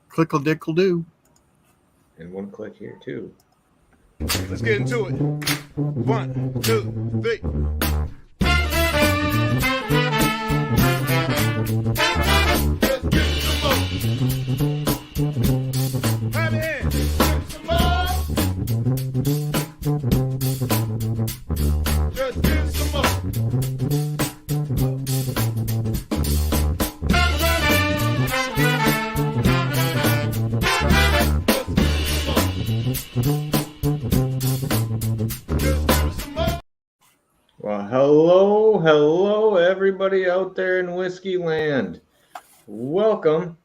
Clickle-dickle do. And one click here, too. Let's get into it. 1, 2, 3. Let's get some more. Have your hands. Some more. Just give some more. Well, hello, everybody out there in whiskey land. Welcome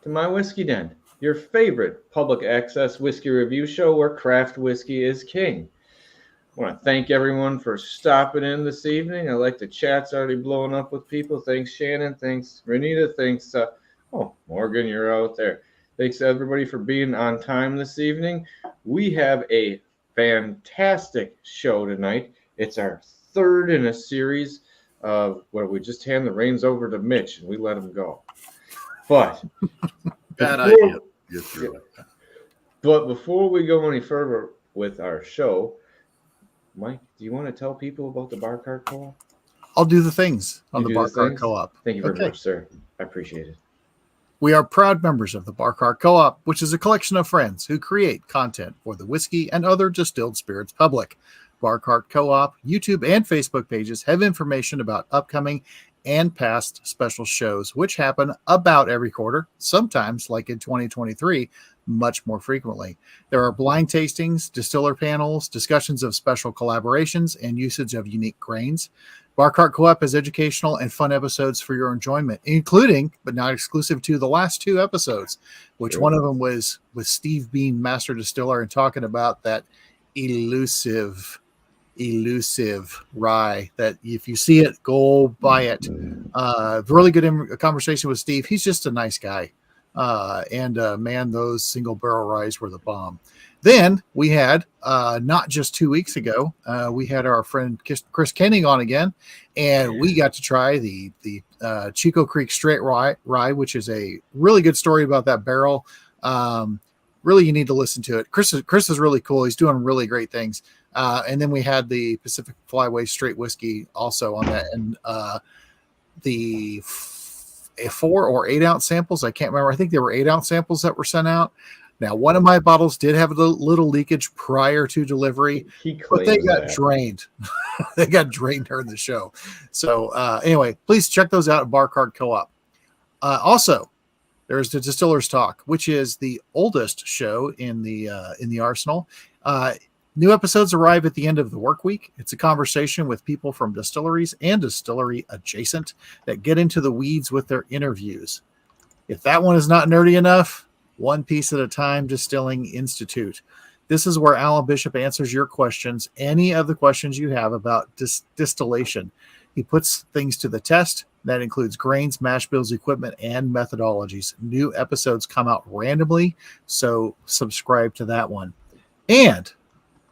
to My Whiskey Den, your favorite public access whiskey review show where craft whiskey is king. I want to thank everyone for stopping in this evening. I like the chat's already blowing up with people. Thanks, Shannon. Thanks, Renita. Thanks, Morgan, you're out there. Thanks, everybody, for being on time this evening. We have a fantastic show tonight. It's our third in a series of where we just hand the reins over to Mitch and we let him go. But Bad idea. But before we go any further with our show, Mike, do you want to tell people about the Bar Cart Co-op? I'll do the things on the do Bar the Cart things? Co-op. Thank you very much, sir. I appreciate it. We are proud members of the Bar Cart Co-op, which is a collection of friends who create content for the whiskey and other distilled spirits public. Bar Cart Co-op, YouTube, and Facebook pages have information about upcoming and past special shows, which happen about every quarter, sometimes, like in 2023, much more frequently. There are blind tastings, distiller panels, discussions of special collaborations, and usage of unique grains. Bar Cart Co-op has educational and fun episodes for your enjoyment, including, but not exclusive to, the last two episodes, which one of them was with Steve Bean, Master Distiller, and talking about that elusive rye that if you see it, go buy it. Really good conversation with Steve. He's just a nice guy. Man, those single barrel ryes were the bomb. Then we had, not just 2 weeks ago, we had our friend Chris Kenning on again, and we got to try the Chico Creek Straight Rye, which is a really good story about that barrel. Really, you need to listen to it. Chris is really cool. He's doing really great things. And then we had the Pacific Flyway Straight Whiskey also on that, and the 4 or 8 ounce samples. I can't remember. I think there were 8 ounce samples that were sent out. Now, one of my bottles did have a little leakage prior to delivery, but they got drained. They got drained during the show. So anyway, please check those out at Bar Cart Co-op. Also, there's the Distillers Talk, which is the oldest show in the arsenal. New episodes arrive at the end of the work week. It's a conversation with people from distilleries and distillery adjacent that get into the weeds with their interviews. If that one is not nerdy enough, One Piece at a Time Distilling Institute. This is where Alan Bishop answers your questions, any of the questions you have about distillation. He puts things to the test. That includes grains, mash bills, equipment, and methodologies. New episodes come out randomly, so subscribe to that one. And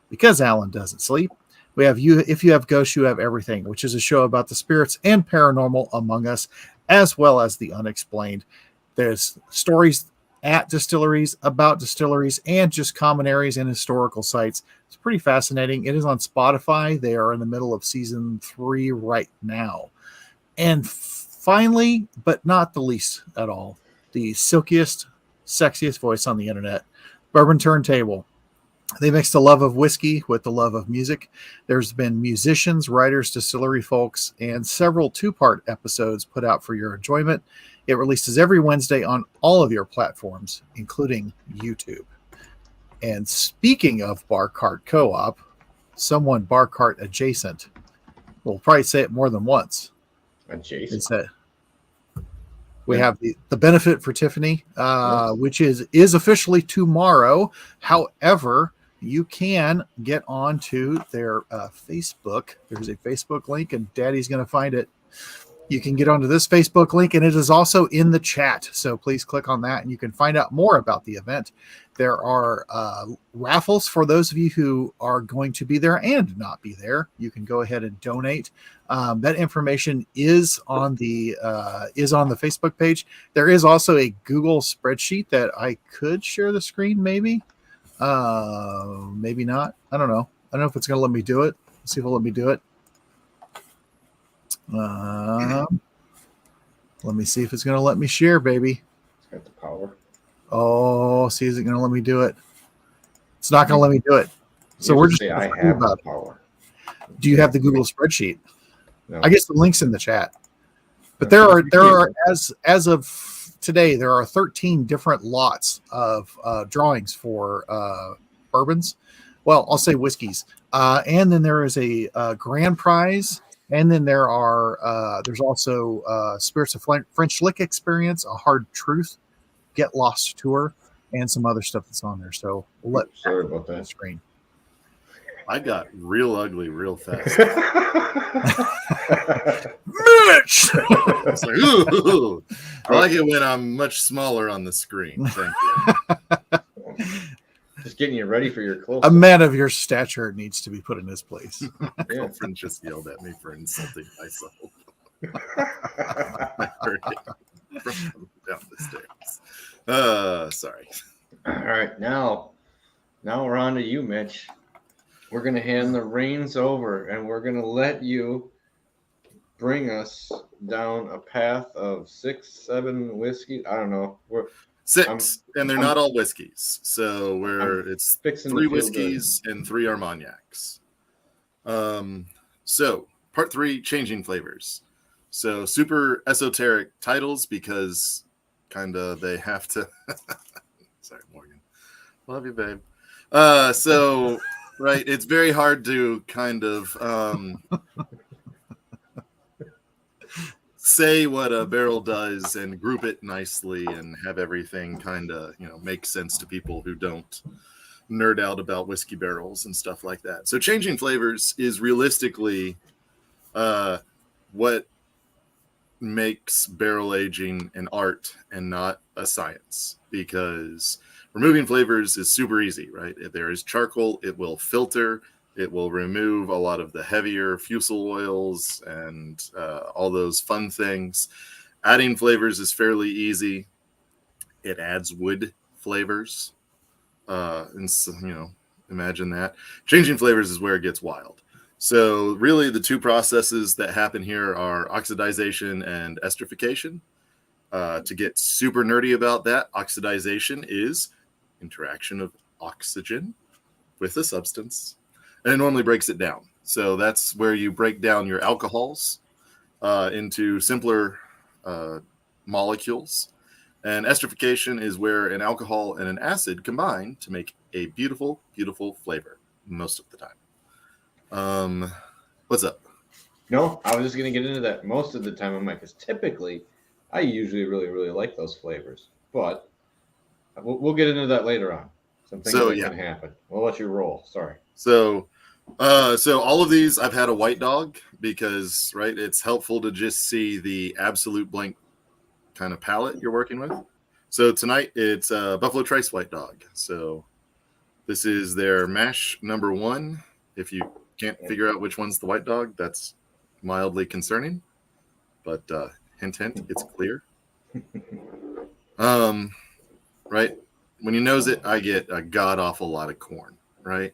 because Alan doesn't sleep, we have If You Have Ghosts, You Have Everything, which is a show about the spirits and paranormal among us, as well as the unexplained. There's stories at distilleries, about distilleries, and just common areas and historical sites. It's pretty fascinating. It is on Spotify. They are in the middle of season 3 right now. And finally, but not the least at all, the silkiest, sexiest voice on the internet, Bourbon Turntable. They mix the love of whiskey with the love of music. There's been musicians, writers, distillery folks, and several 2-part episodes put out for your enjoyment. It releases every Wednesday on all of your platforms, including YouTube. And speaking of Bar Cart Co-op, someone Bar Cart adjacent will probably say it more than once. Adjacent. It's that we have the benefit for Tiffany, which is officially tomorrow. However, you can get onto their Facebook. There's a Facebook link, and Daddy's going to find it. You can get onto this Facebook link, and it is also in the chat. So please click on that, and you can find out more about the event. There are raffles for those of you who are going to be there and not be there. You can go ahead and donate. That information is on the Facebook page. There is also a Google spreadsheet that I could share the screen, maybe not. I don't know. I don't know if it's going to let me do it. Let's see if it'll let me do it. Let me see if it's going to let me share, baby. It's got the power. Oh, see, is it going to let me do it? It's not going to let me do it. So we're just I have the power. Do you have the Google spreadsheet? No. I guess the link's in the chat. But there are as of today, there are 13 different lots of drawings for bourbons. Well, I'll say whiskeys. And then there is a grand prize. And then there's also Spirits of French Lick Experience, a Hard Truth, Get Lost Tour, and some other stuff that's on there. So sorry about that screen. I got real ugly real fast. Mitch! It's like, ooh. I like it when I'm much smaller on the screen. Thank you. Just getting you ready for your close. A man of your stature needs to be put in his place. My girlfriend just yelled at me for insulting myself. I heard it from down the stairs. Sorry. All right, now we're on to you, Mitch. We're going to hand the reins over, and we're going to let you bring us down a path of 6, 7 whiskeys. I don't know. Six, and they're not all whiskeys. So it's 3 whiskeys and 3 Armagnacs. So part 3, changing flavors. So super esoteric titles because kind of they have to. Sorry, Morgan. Love you, babe. So right, it's very hard to kind of say what a barrel does and group it nicely and have everything kind of, make sense to people who don't nerd out about whiskey barrels and stuff like that. So changing flavors is realistically what makes barrel aging an art and not a science, because removing flavors is super easy, right? If there is charcoal, it will filter. It will remove a lot of the heavier fusel oils and all those fun things. Adding flavors is fairly easy. It adds wood flavors. And so, imagine that. Changing flavors is where it gets wild. So really the 2 processes that happen here are oxidization and esterification. To get super nerdy about that, oxidization is interaction of oxygen with a substance. And it normally breaks it down. So that's where you break down your alcohols into simpler molecules. And esterification is where an alcohol and an acid combine to make a beautiful, beautiful flavor most of the time. What's up? No, I was just going to get into that most of the time. I'm like, because typically I usually really, really like those flavors. But we'll get into that later on. Some things that can happen. We'll let you roll. Sorry. So all of these, I've had a white dog because, right, it's helpful to just see the absolute blank kind of palette you're working with. So tonight it's Buffalo Trace White Dog. So this is their mash number 1. If you can't figure out which one's the white dog, that's mildly concerning. But hint, it's clear. Right. When you nose it, I get a god awful lot of corn, right?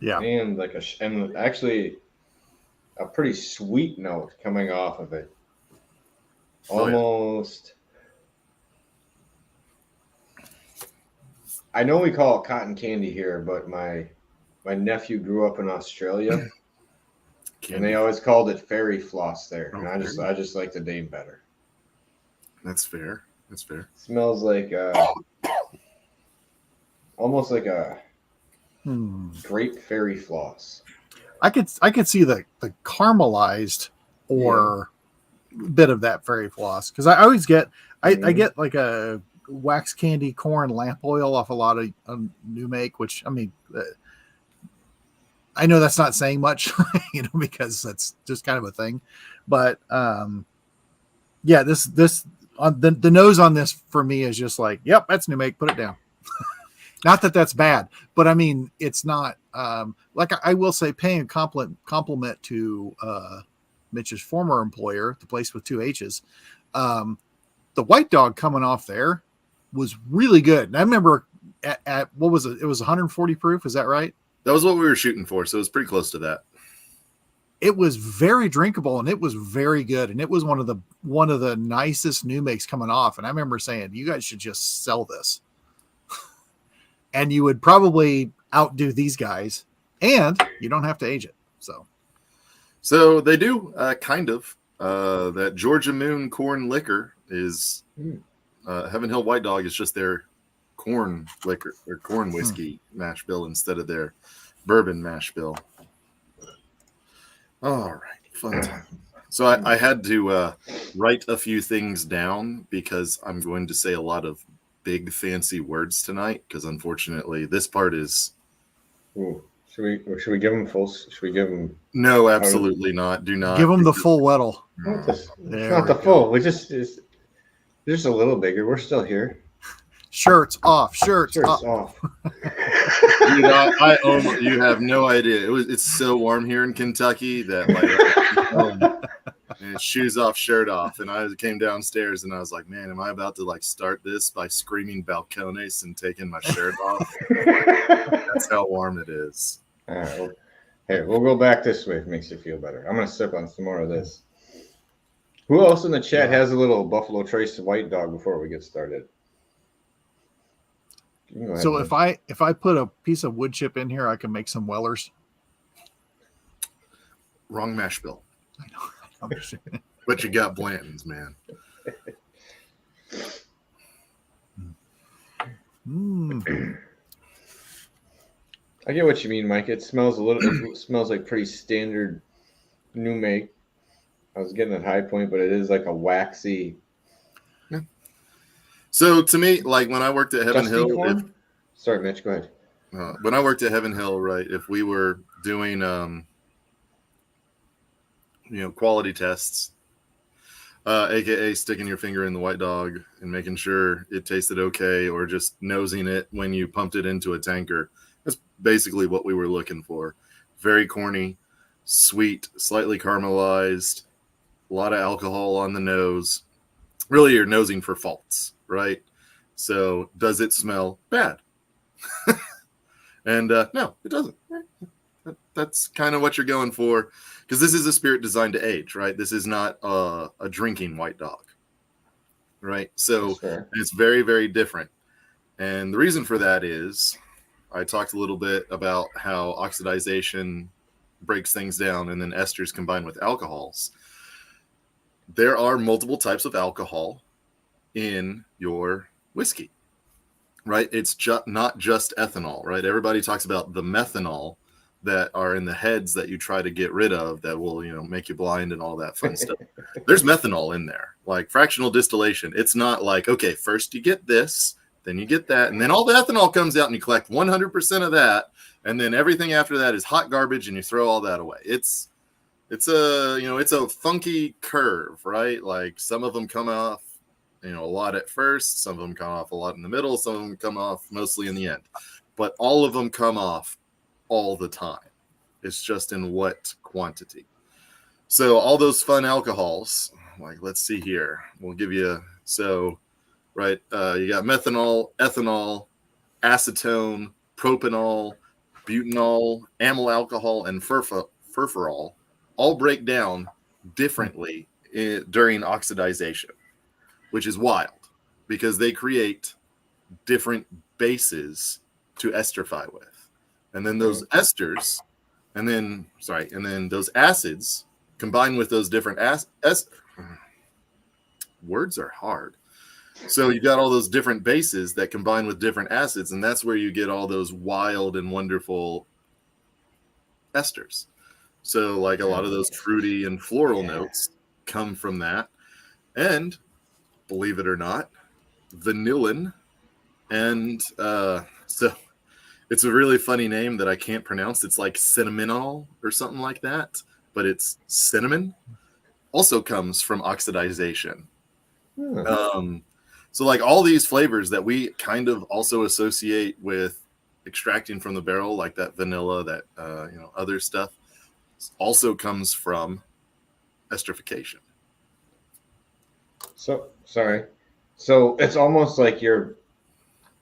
Yeah. And and actually a pretty sweet note coming off of it. Almost. I know we call it cotton candy here, but my nephew grew up in Australia, and they always called it fairy floss there. And I just like the name better. That's fair. Smells like almost like a grape fairy floss. I could see the caramelized or bit of that fairy floss, because I always get I get like a wax candy corn lamp oil off a lot of new make, which I mean I know that's not saying much, because that's just kind of a thing. But yeah, this on the nose on this for me is just like, yep, that's new make. Put it down. Not that that's bad, but I mean, it's not like I will say, paying a compliment to Mitch's former employer, the place with 2 H's. The White Dog coming off there was really good. And I remember at what was it? It was 140 proof. Is that right? That was what we were shooting for. So it was pretty close to that. It was very drinkable and it was very good. And it was one of the nicest new makes coming off. And I remember saying, you guys should just sell this. And you would probably outdo these guys, and you don't have to age it. So they do kind of. That Georgia Moon corn liquor is Heaven Hill White Dog is just their corn liquor or corn whiskey mash bill instead of their bourbon mash bill. All right, fun time. So I had to write a few things down because I'm going to say a lot of big fancy words tonight, because unfortunately this part is. Ooh. Should we give them full? Should we give them? No, absolutely not. Do not give them the full Weddle. Not the full. We just it's a little bigger. We're still here. Shirts off. Shirts off. You have no idea. It's so warm here in Kentucky that and shoes off, shirt off. And I came downstairs and I was like, man, am I about to start this by screaming balcones and taking my shirt off? That's how warm it is. All right. Well, hey, we'll go back this way if it makes you feel better. I'm going to sip on some more of this. Who else in the chat has a little Buffalo Trace White Dog before we get started? So if I put a piece of wood chip in here, I can make some Wellers. Wrong mash bill. I know. But you got Blanton's, man. I get what you mean, Mike. It smells it smells like pretty standard new make. I was getting at High Point, but it is like a waxy. Yeah. So to me, like when I worked at Heaven Hill, sorry, Mitch, go ahead. When I worked at Heaven Hill, right, if we were doing quality tests, aka sticking your finger in the White Dog and making sure it tasted okay, or just nosing it when you pumped it into a tanker. That's basically what we were looking for. Very corny, sweet, slightly caramelized, a lot of alcohol on the nose. Really, you're nosing for faults, right? So does it smell bad? And no, it doesn't. That's kind of what you're going for, because this is a spirit designed to age, right? This is not a drinking White Dog, right? So it's very, very different. And the reason for that is I talked a little bit about how oxidization breaks things down and then esters combine with alcohols. There are multiple types of alcohol in your whiskey, right? It's not just ethanol, right? Everybody talks about the methanol that are in the heads that you try to get rid of that will, make you blind and all that fun stuff. There's methanol in there, like fractional distillation. It's not like, okay, first you get this, then you get that, and then all the ethanol comes out and you collect 100% of that, and then everything after that is hot garbage and you throw all that away. It's a funky curve, right? Like some of them come off, a lot at first, some of them come off a lot in the middle, some of them come off mostly in the end, but all of them come off all the time. It's just in what quantity. So all those fun alcohols, like let's see here, we'll give you right, you got methanol, ethanol, acetone, propanol, butanol, amyl alcohol, and furfural all break down differently during oxidization, which is wild because they create different bases to esterify with. And then those esters, and then those acids combine with those different words are hard. So you got all those different bases that combine with different acids, and that's where you get all those wild and wonderful esters. So like a lot of those fruity and floral notes come from that. And believe it or not, vanillin. And so It's a really funny name that I can't pronounce. It's like cinnamonal or something like that, but it's cinnamon. Also comes from oxidization. So like all these flavors that we kind of also associate with extracting from the barrel, like that vanilla, that other stuff, also comes from esterification. So sorry. So it's almost like you're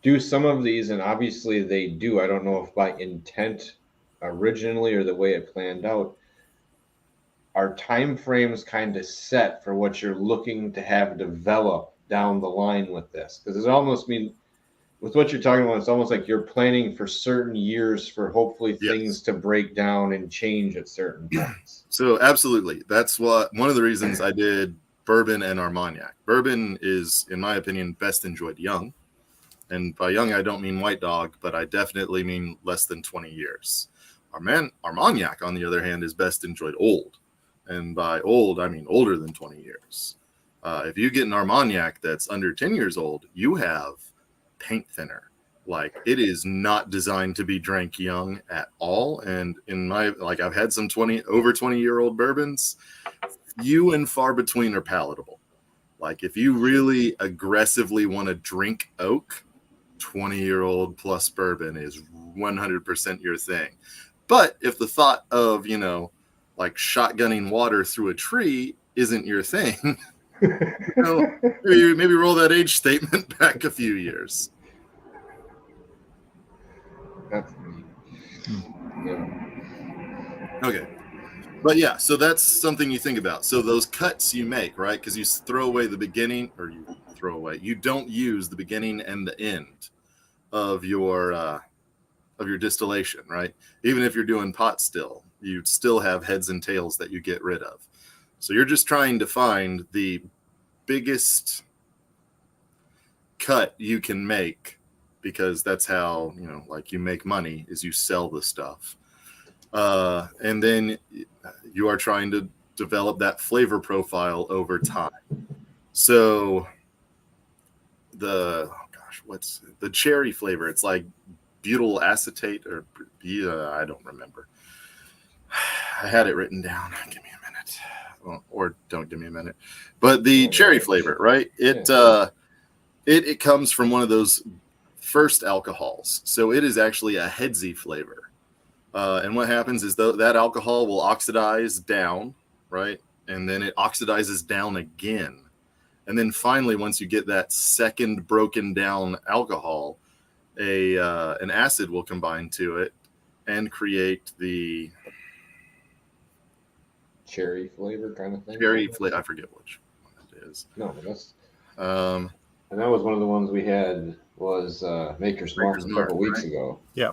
do some of these, and obviously they do. I don't know if by intent originally or the way it planned out. Are time frames kind of set for what you're looking to have develop down the line with this? Because it almost mean with what you're talking about, it's almost like you're planning for certain years for hopefully things to break down and change at certain points. So absolutely. That's one of the reasons I did bourbon and Armagnac. Bourbon is, in my opinion, best enjoyed young. And by young, I don't mean white dog, but I definitely mean less than 20 years. Armagnac, on the other hand, is best enjoyed old. And by old, I mean older than 20 years. If you get an Armagnac that's under 10 years old, you have paint thinner. Like, it is not designed to be drank young at all. And I've had some over 20-year-old bourbons. Few and far between are palatable. Like, if you really aggressively want to drink oak, 20-year-old plus bourbon is 100% your thing. But if the thought of, like shotgunning water through a tree isn't your thing, maybe roll that age statement back a few years. That's Okay. But yeah, so that's something you think about. So those cuts you make, right? Because you throw away the beginning, or you don't use the beginning and the end of your distillation, right? Even if you're doing pot still, you still have heads and tails that you get rid of. So you're just trying to find the biggest cut you can make, because that's how, you make money, is you sell the stuff. And then you are trying to develop that flavor profile over time. So what's the cherry flavor? It's like butyl acetate, or I don't remember. I had it written down. Give me a minute. Well, or don't give me a minute. But the cherry flavor, right? It comes from one of those first alcohols. So it is actually a headsy flavor. And what happens is that alcohol will oxidize down, right? And then it oxidizes down again. And then finally, once you get that second broken down alcohol, an acid will combine to it and create the cherry flavor kind of thing. I forget which one it is. No, but that's and that was one of the ones we had was Maker's Mark a couple weeks ago. Yeah.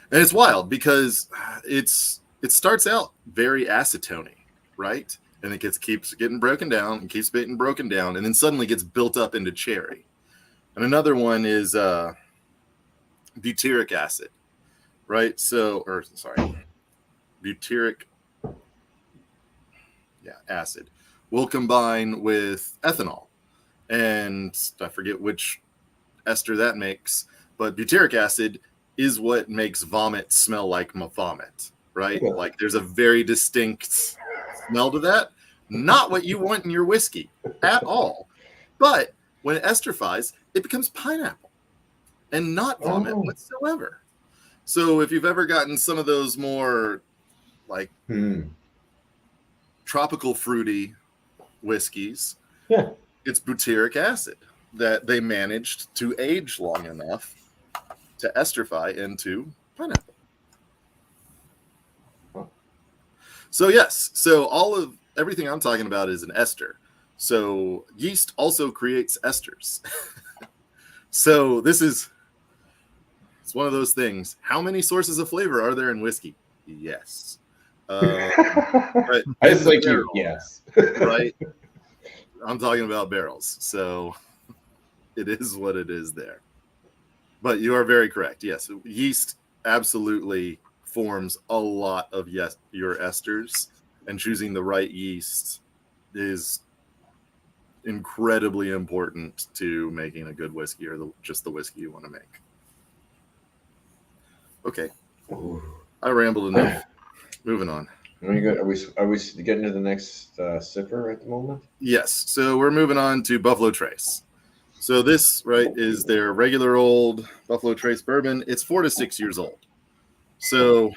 And it's wild because it starts out very acetone, right? And it keeps getting broken down and keeps getting broken down, and then suddenly gets built up into cherry. And another one is butyric acid, right? Butyric acid will combine with ethanol. And I forget which ester that makes, but butyric acid is what makes vomit smell like vomit, right? Yeah. Like, there's a very distinct smell to that. Not what you want in your whiskey at all. But when it esterifies, it becomes pineapple and not vomit whatsoever. So if you've ever gotten some of those more like tropical fruity whiskeys, it's butyric acid that they managed to age long enough to esterify into pineapple. So yes, so everything I'm talking about is an ester. So yeast also creates esters. So it's one of those things. How many sources of flavor are there in whiskey? Yes. But I just like you. Yes. Right. I'm talking about barrels. So it is what it is there. But you are very correct. Yes. Yeast absolutely forms a lot of your esters, and choosing the right yeast is incredibly important to making a good whiskey, or just the whiskey you want to make. Okay. I rambled enough. Moving on. Are we good? Are we getting to the next sipper at the moment? Yes. So we're moving on to Buffalo Trace. So this, right, is their regular old Buffalo Trace bourbon. It's 4 to 6 years old. So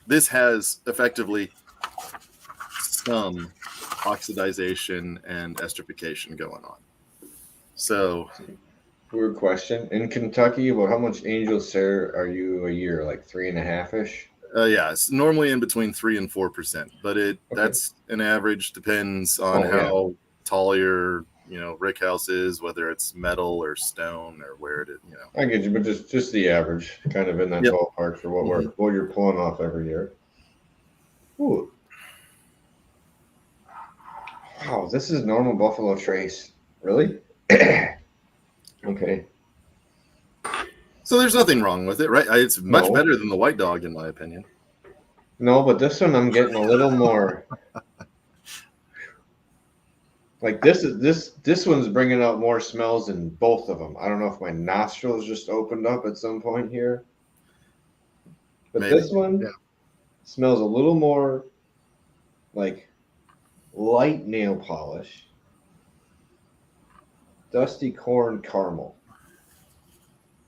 this has effectively some oxidization and esterification going on. So, weird question. In Kentucky, about how much Angel Sare are you a year? Like 3.5-ish? yeah, it's normally in between 3 and 4%, but that's an average. Depends on how tall your rick house is, whether it's metal or stone or where it is. I get you, but just the average, kind of in that ballpark for what you're pulling off every year. Ooh. Wow, this is normal Buffalo Trace. Really? Okay. So there's nothing wrong with it, right? It's much better than the White Dog, in my opinion. No, but this one I'm getting a little more. Like this one's bringing out more smells in both of them. I don't know if my nostrils just opened up at some point here, but Maybe. This one smells a little more like light nail polish, dusty corn caramel,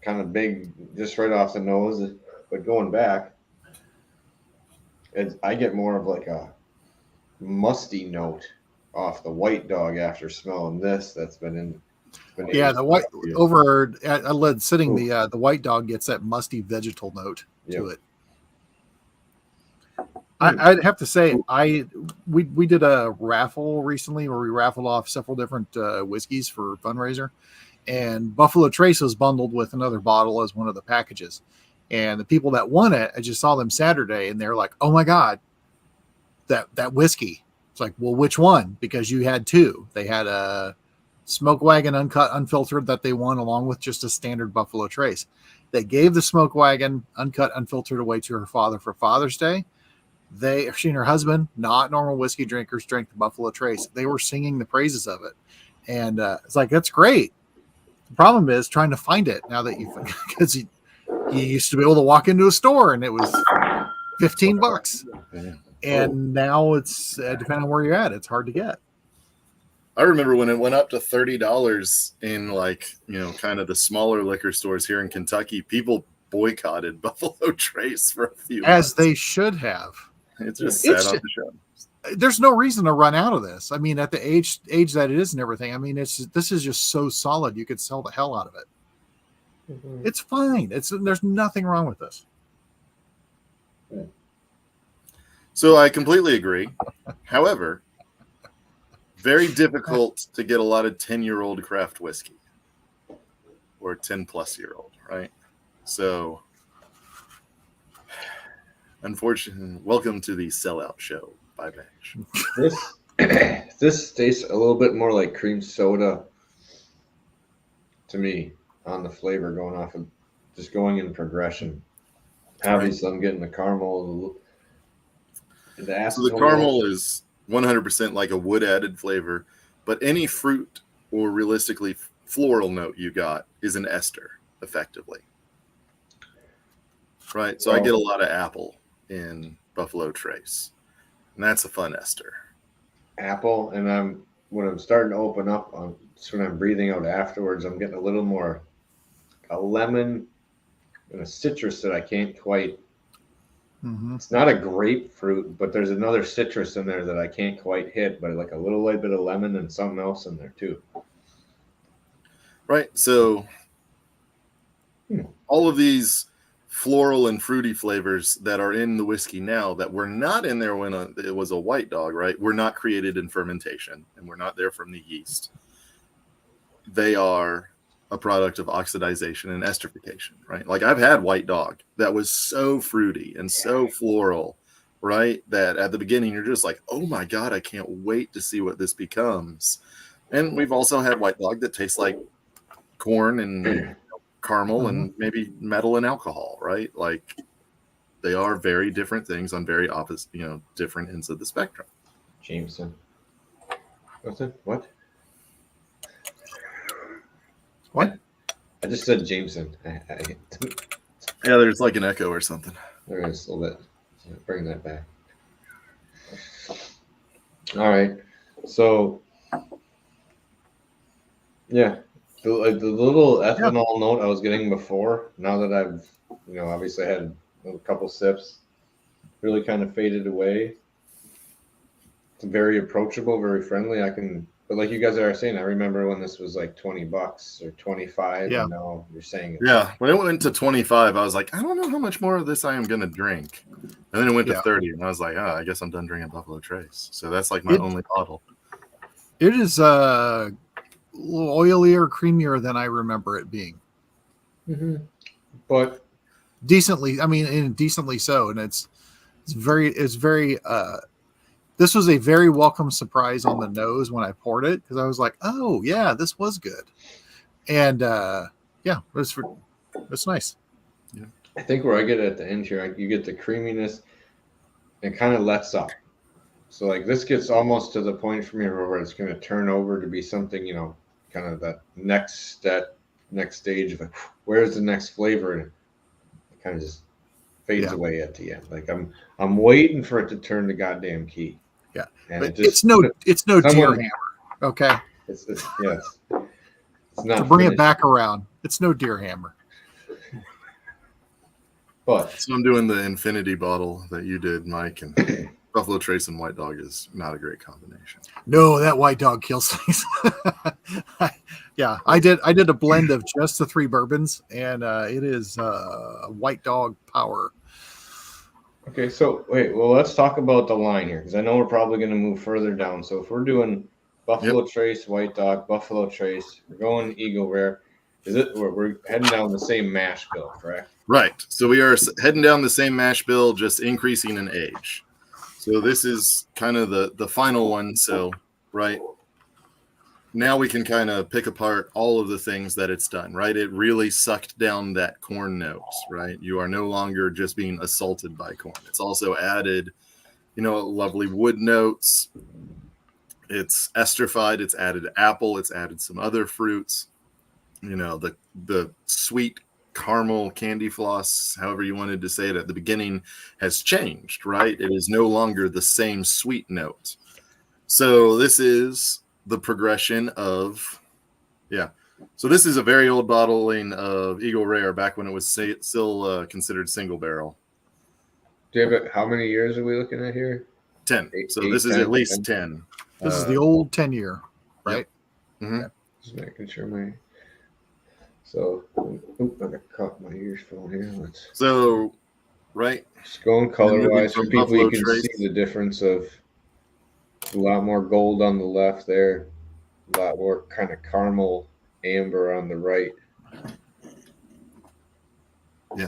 kind of big, just right off the nose. But going back, I get more of like a musty note off the White Dog after smelling this. That's been in. The white over at lead sitting. The White Dog gets that musty vegetal note to it. I'd have to say we did a raffle recently where we raffled off several different whiskeys for fundraiser, and Buffalo Trace was bundled with another bottle as one of the packages. And the people that won it, I just saw them Saturday, and they're like, "Oh my god, that whiskey!" It's like, well, which one? Because you had two. They had a Smoke Wagon Uncut Unfiltered that they won, along with just a standard Buffalo Trace. They gave the Smoke Wagon Uncut Unfiltered away to her father for Father's Day. She and her husband, not normal whiskey drinkers, drank the Buffalo Trace. They were singing the praises of it, and it's like, that's great. The problem is trying to find it now that because you used to be able to walk into a store and it was $15, and now it's depending on where you're at, it's hard to get. I remember when it went up to $30 in kind of the smaller liquor stores here in Kentucky, people boycotted Buffalo Trace for a few months. They should have. It just sat on the shelf. There's no reason to run out of this. I mean, at the age that it is and everything, I mean, this is just so solid. You could sell the hell out of it. Mm-hmm. It's fine. There's nothing wrong with this. So I completely agree. However, very difficult to get a lot of 10-year-old craft whiskey or 10-plus-year-old, right? So, unfortunately, welcome to the sellout show by Mitch. This tastes a little bit more like cream soda to me on the flavor, going off of just going in progression. Obviously, I'm getting the caramel. So the caramel is 100% like a wood added flavor, but any fruit or realistically floral note you got is an ester, effectively. Right. So I get a lot of apple in Buffalo Trace, and that's a fun ester. Apple, and when I'm starting to open up, when I'm breathing out afterwards, I'm getting a little more a lemon and a citrus that I can't quite. Mm-hmm. It's not a grapefruit, but there's another citrus in there that I can't quite hit, but like a little light bit of lemon and something else in there too. Right. So all of these floral and fruity flavors that are in the whiskey now that were not in there when it was a White Dog, right? Were not created in fermentation, and we're not there from the yeast. They are a product of oxidization and esterification, right? Like I've had White Dog that was so fruity and so floral, right? That at the beginning you're just like, oh my God, I can't wait to see what this becomes. And we've also had White Dog that tastes like corn and caramel and maybe metal and alcohol, right? Like they are very different things on very opposite, different ends of the spectrum. Jameson. What's it? What? What? I just said Jameson. Hey, Yeah, there's like an echo or something. There is a little bit. So bring that back. All right. So, yeah, the little ethanol note I was getting before, now that I've, obviously had a couple sips, really kind of faded away. It's very approachable, very friendly. But like you guys are saying, I remember when this was like $20 or 25, and now you're saying it's when it went to 25, I was like, I don't know how much more of this I am gonna drink. And then it went to 30, and I was like, oh, I guess I'm done drinking Buffalo Trace. So that's like my only bottle. It is a little oilier, creamier than I remember it being. Mm-hmm. But decently, I mean, and decently so. And it's very, this was a very welcome surprise on the nose when I poured it, because I was like, oh yeah, this was good. And it's nice. Yeah. I think where I get at the end here, you get the creaminess and kind of lets up. So like this gets almost to the point for me where it's going to turn over to be something, kind of that next stage of where's the next flavor, and it kind of just fades away at the end. Like I'm waiting for it to turn the goddamn key. Yeah, and but it's no deer hammer. Okay, it's yes, it's not to bring it back around. It's no deer hammer. But so I'm doing the infinity bottle that you did, Mike, and Buffalo Trace and White Dog is not a great combination. No, that White Dog kills things. I did a blend of just the 3 bourbons, and it is White Dog power. Okay, so let's talk about the line here, because I know we're probably going to move further down. So if we're doing Buffalo Trace, White Dog, Buffalo Trace, we're going Eagle Rare. We're heading down the same mash bill, correct? Right. So we are heading down the same mash bill, just increasing in age. So this is kind of the final one. So right now we can kind of pick apart all of the things that it's done, right? It really sucked down that corn notes, right? You are no longer just being assaulted by corn. It's also added, lovely wood notes. It's esterified. It's added apple. It's added some other fruits. The sweet caramel candy floss, however you wanted to say it at the beginning, has changed, right? It is no longer the same sweet note. So this is the progression of, So this is a very old bottling of Eagle Rare back when it was still considered single barrel. David, how many years are we looking at here? 10. So this is at least 10. This is the old 10-year, right? Yep. Mm-hmm. Just making sure my... So, I got caught my earphone here. So, right. Just going color-wise for people, Buffalo you can Trace. see the difference of a lot more gold on the left there, a lot more kind of caramel amber on the right. Yeah.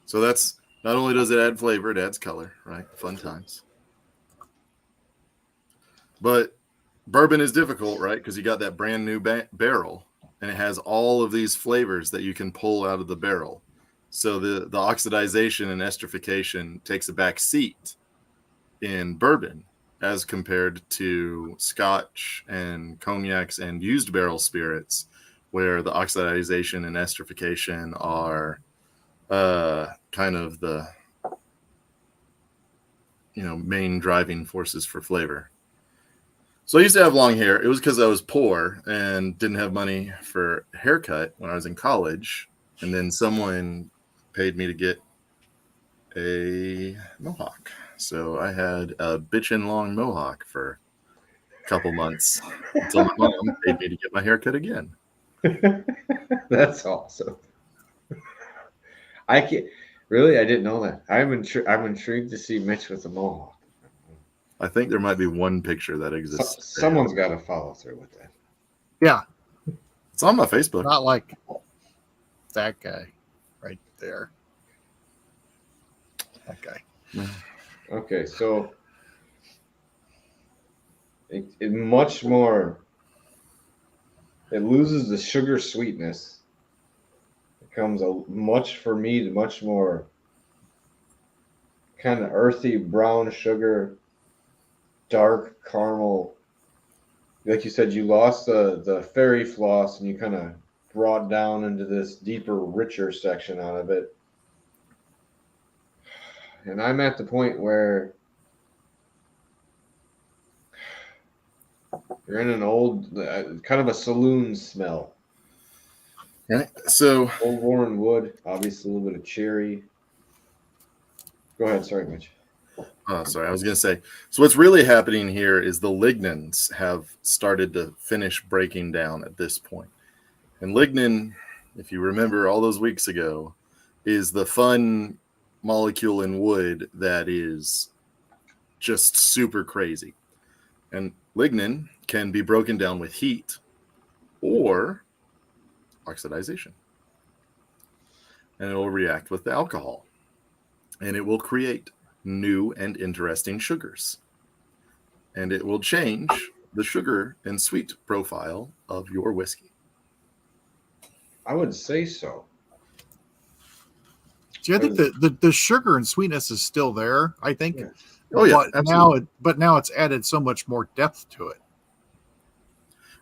So that's, not only does it add flavor, it adds color, right? Fun times. But bourbon is difficult, right? Because you got that brand new barrel. And it has all of these flavors that you can pull out of the barrel. So the oxidization and esterification takes a back seat in bourbon as compared to Scotch and cognacs and used barrel spirits, where the oxidization and esterification are kind of the main driving forces for flavor. So I used to have long hair. It was because I was poor and didn't have money for a haircut when I was in college. And then someone paid me to get a mohawk. So I had a bitchin' long mohawk for a couple months until my mom paid me to get my haircut again. That's awesome. I didn't know that. I'm intrigued to see Mitch with a mohawk. I think there might be one picture that exists. Someone's got to follow through with that. Yeah. It's on my Facebook. Not like that guy right there. That guy. Okay, so it much more, it loses the sugar sweetness. It becomes much more kind of earthy brown sugar, dark caramel. Like you said, you lost the fairy floss and you kind of brought down into this deeper, richer section out of it. And I'm at the point where you're in an old, kind of a saloon smell. Right. So Old worn wood, obviously a little bit of cherry. Go ahead, sorry, Mitch. Oh, sorry. I was going to say, so what's really happening here is the lignins have started to finish breaking down at this point. And lignin, if you remember all those weeks ago, is the fun molecule in wood that is just super crazy. And lignin can be broken down with heat or oxidization. And it will react with the alcohol. And it will create new and interesting sugars. And it will change the sugar and sweet profile of your whiskey. I would say so. See, I think the sugar and sweetness is still there, I think. Yeah. Oh, yeah. But now it's added so much more depth to it.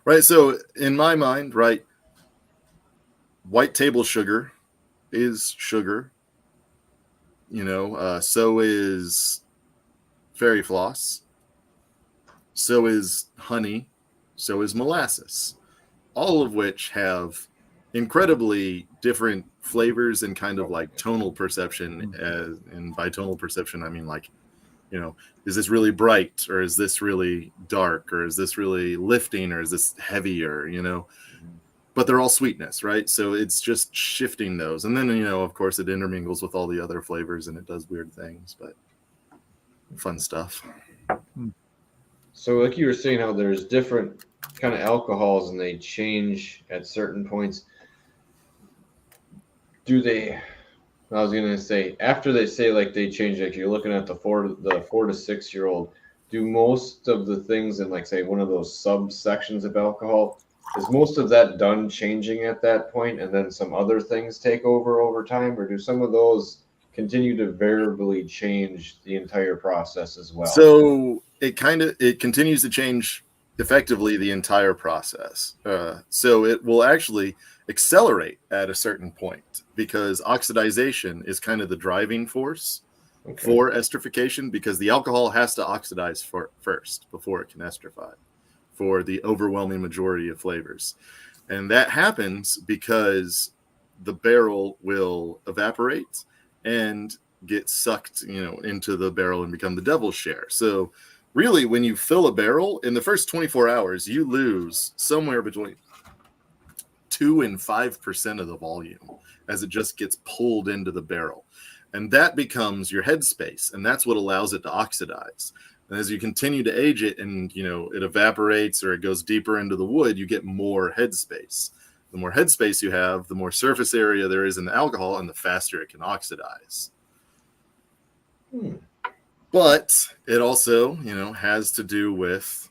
Right. So in my mind, right, white table sugar is sugar. So is fairy floss. So is honey. So is molasses. All of which have incredibly different flavors and kind of like tonal perception. And by tonal perception, I mean like, is this really bright or is this really dark or is this really lifting or is this heavier, but they're all sweetness, right? So it's just shifting those. And then, of course it intermingles with all the other flavors and it does weird things, but fun stuff. So like you were saying, how there's different kind of alcohols and they change at certain points. I was gonna say, after they say like they change, like you're looking at the 4 to 6 year old, do most of the things in like say one of those subsections of alcohol, is most of that done changing at that point and then some other things take over time, or do some of those continue to variably change the entire process as well? So it continues to change effectively the entire process. So it will actually accelerate at a certain point because oxidization is kind of the driving force for esterification, because the alcohol has to oxidize first before it can esterify for the overwhelming majority of flavors. And that happens because the barrel will evaporate and get sucked, into the barrel and become the devil's share. So really, when you fill a barrel in the first 24 hours, you lose somewhere between 2 and 5% of the volume as it just gets pulled into the barrel. And that becomes your headspace, and that's what allows it to oxidize. And as you continue to age it and, it evaporates or it goes deeper into the wood, you get more headspace. The more headspace you have, the more surface area there is in the alcohol and the faster it can oxidize. But it also, has to do with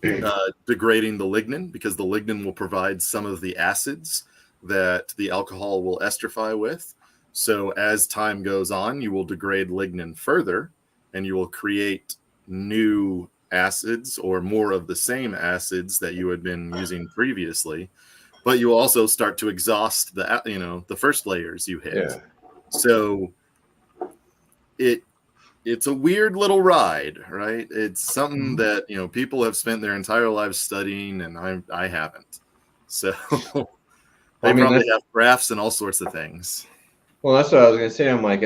degrading the lignin, because the lignin will provide some of the acids that the alcohol will esterify with. So as time goes on, you will degrade lignin further and you will create new acids or more of the same acids that you had been using previously. But you also start to exhaust the first layers you hit. Yeah. So it's a weird little ride, right? It's something that, people have spent their entire lives studying, and I haven't. So they probably have graphs and all sorts of things. Well, that's what I was going to say. I'm like,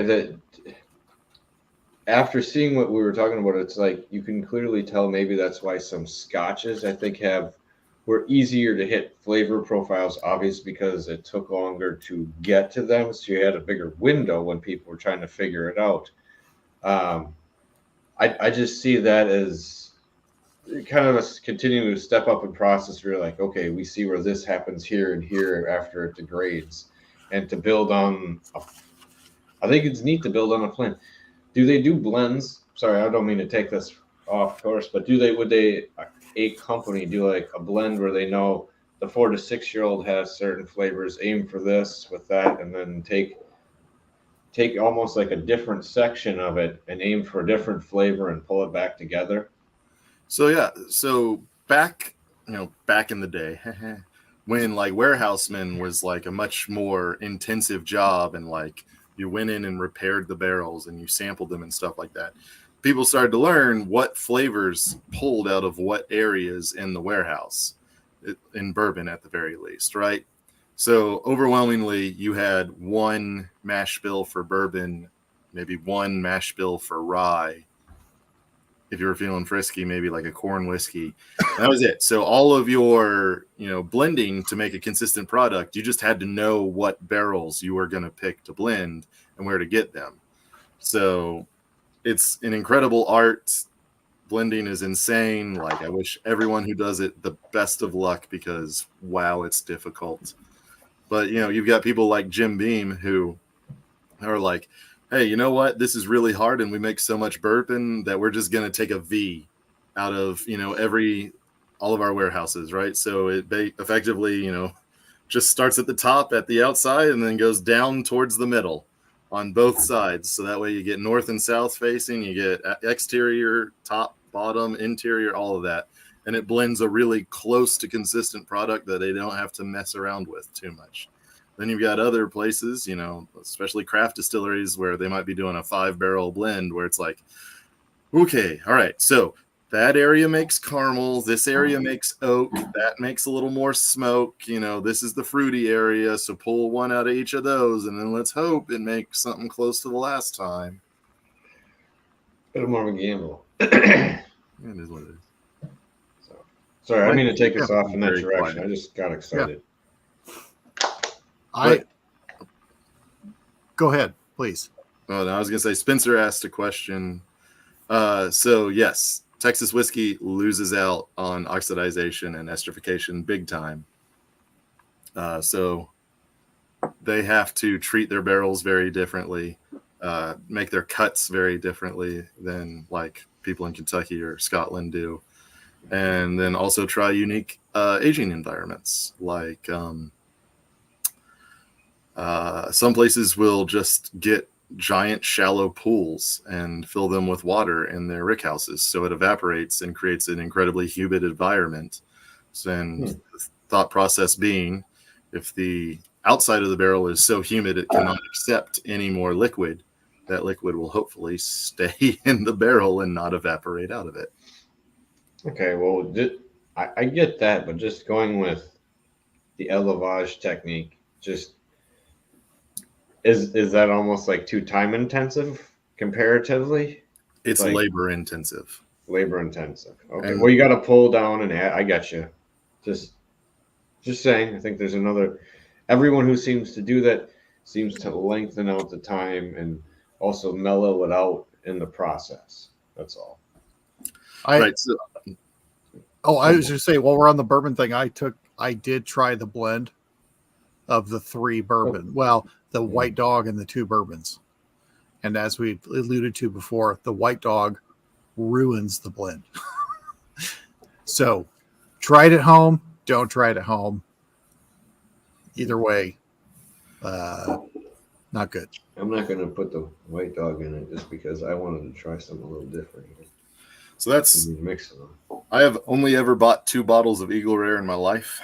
after seeing what we were talking about, it's like you can clearly tell maybe that's why some scotches, I think, were easier to hit flavor profiles, obviously, because it took longer to get to them. So you had a bigger window when people were trying to figure it out. I just see that as kind of a continuing to step up in process where you're like, okay, we see where this happens here and here after it degrades. And to build on, I think it's neat to build on a plan. Do they do blends? Sorry, I don't mean to take this off course, but would a company do like a blend where they know the 4 to 6 year old has certain flavors, aim for this with that, and then take almost like a different section of it and aim for a different flavor and pull it back together? So back in the day, when like warehouseman was like a much more intensive job, and like you went in and repaired the barrels and you sampled them and stuff like that, people started to learn what flavors pulled out of what areas in the warehouse, in bourbon at the very least, right? So overwhelmingly, you had one mash bill for bourbon, maybe one mash bill for rye. If you were feeling frisky, maybe like a corn whiskey. And that was it. So all of your, blending to make a consistent product, you just had to know what barrels you were going to pick to blend and where to get them. So it's an incredible art. Blending is insane. Like, I wish everyone who does it the best of luck, because wow, it's difficult. But you've got people like Jim Beam who are like, hey, you know what? This is really hard, and we make so much bourbon that we're just going to take a V out of, all of our warehouses, right? So it effectively, just starts at the top, at the outside, and then goes down towards the middle on both sides. So that way you get north and south facing, you get exterior, top, bottom, interior, all of that. And it blends a really close to consistent product that they don't have to mess around with too much. Then you've got other places, especially craft distilleries, where they might be doing a 5-barrel blend where it's like, okay, all right, so that area makes caramel, this area makes oak, that makes a little more smoke, this is the fruity area, so pull one out of each of those, and then let's hope it makes something close to the last time. Bit more of a gamble. It is what it is. Sorry, I mean to take us off in that direction. I just got excited. Yeah. Go ahead, please. Well, I was going to say, Spencer asked a question. So yes, Texas whiskey loses out on oxidization and esterification big time. So they have to treat their barrels very differently, make their cuts very differently than like people in Kentucky or Scotland do. And then also try unique aging environments. Like some places will just get giant shallow pools and fill them with water in their rick houses, so it evaporates and creates an incredibly humid environment. And the thought process being, if the outside of the barrel is so humid it cannot accept any more liquid, that liquid will hopefully stay in the barrel and not evaporate out of it. Okay, well, I get that, but just going with the élevage technique, just is that almost like too time intensive comparatively? It's like labor intensive. Labor intensive. Okay, well, you got to pull down and add. I got you. Just saying. I think there's everyone who seems to do that seems to lengthen out the time and also mellow it out in the process. That's all. Right. So, I was just saying, while we're on the bourbon thing, I did try the blend of the 3 bourbon. Well, the White Dog and the 2 bourbons. And as we alluded to before, the White Dog ruins the blend. So try it at home. Don't try it at home. Either way, not good. I'm not going to put the White Dog in it just because I wanted to try something a little different. So that's mixing them. I have only ever bought 2 bottles of Eagle Rare in my life.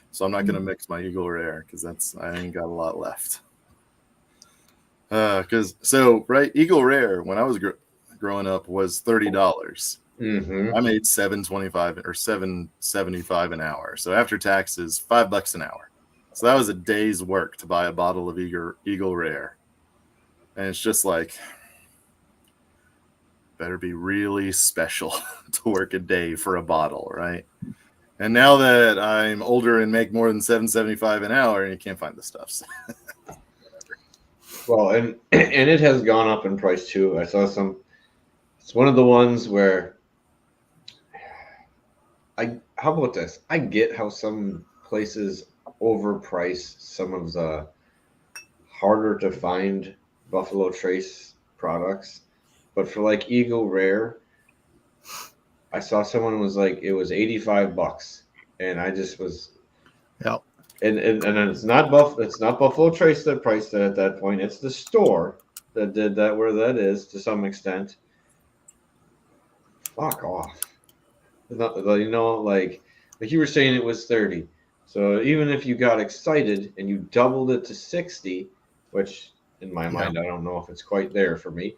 So I'm not going to mix my Eagle Rare because I ain't got a lot left. Eagle Rare when I was growing up was $30. Mm-hmm. I made $7.25 or $7.75 an hour. So after taxes, $5 an hour. So that was a day's work to buy a bottle of Eagle Rare, and it's just like, better be really special to work a day for a bottle, right? And now that I'm older and make more than $7.75 an hour, and you can't find the stuff. So. Well, and it has gone up in price too. I saw some. It's one of the ones where how about this? I get how some places overprice some of the harder to find Buffalo Trace products, but for like Eagle Rare, I saw someone was like, it was $85, and I just was, yeah. And it's not Buffalo Trace that priced it at that point. It's the store that did that, where that is to some extent. Fuck off. Not, like you were saying, it was 30. So even if you got excited and you doubled it to 60, which in my mind, I don't know if it's quite there for me,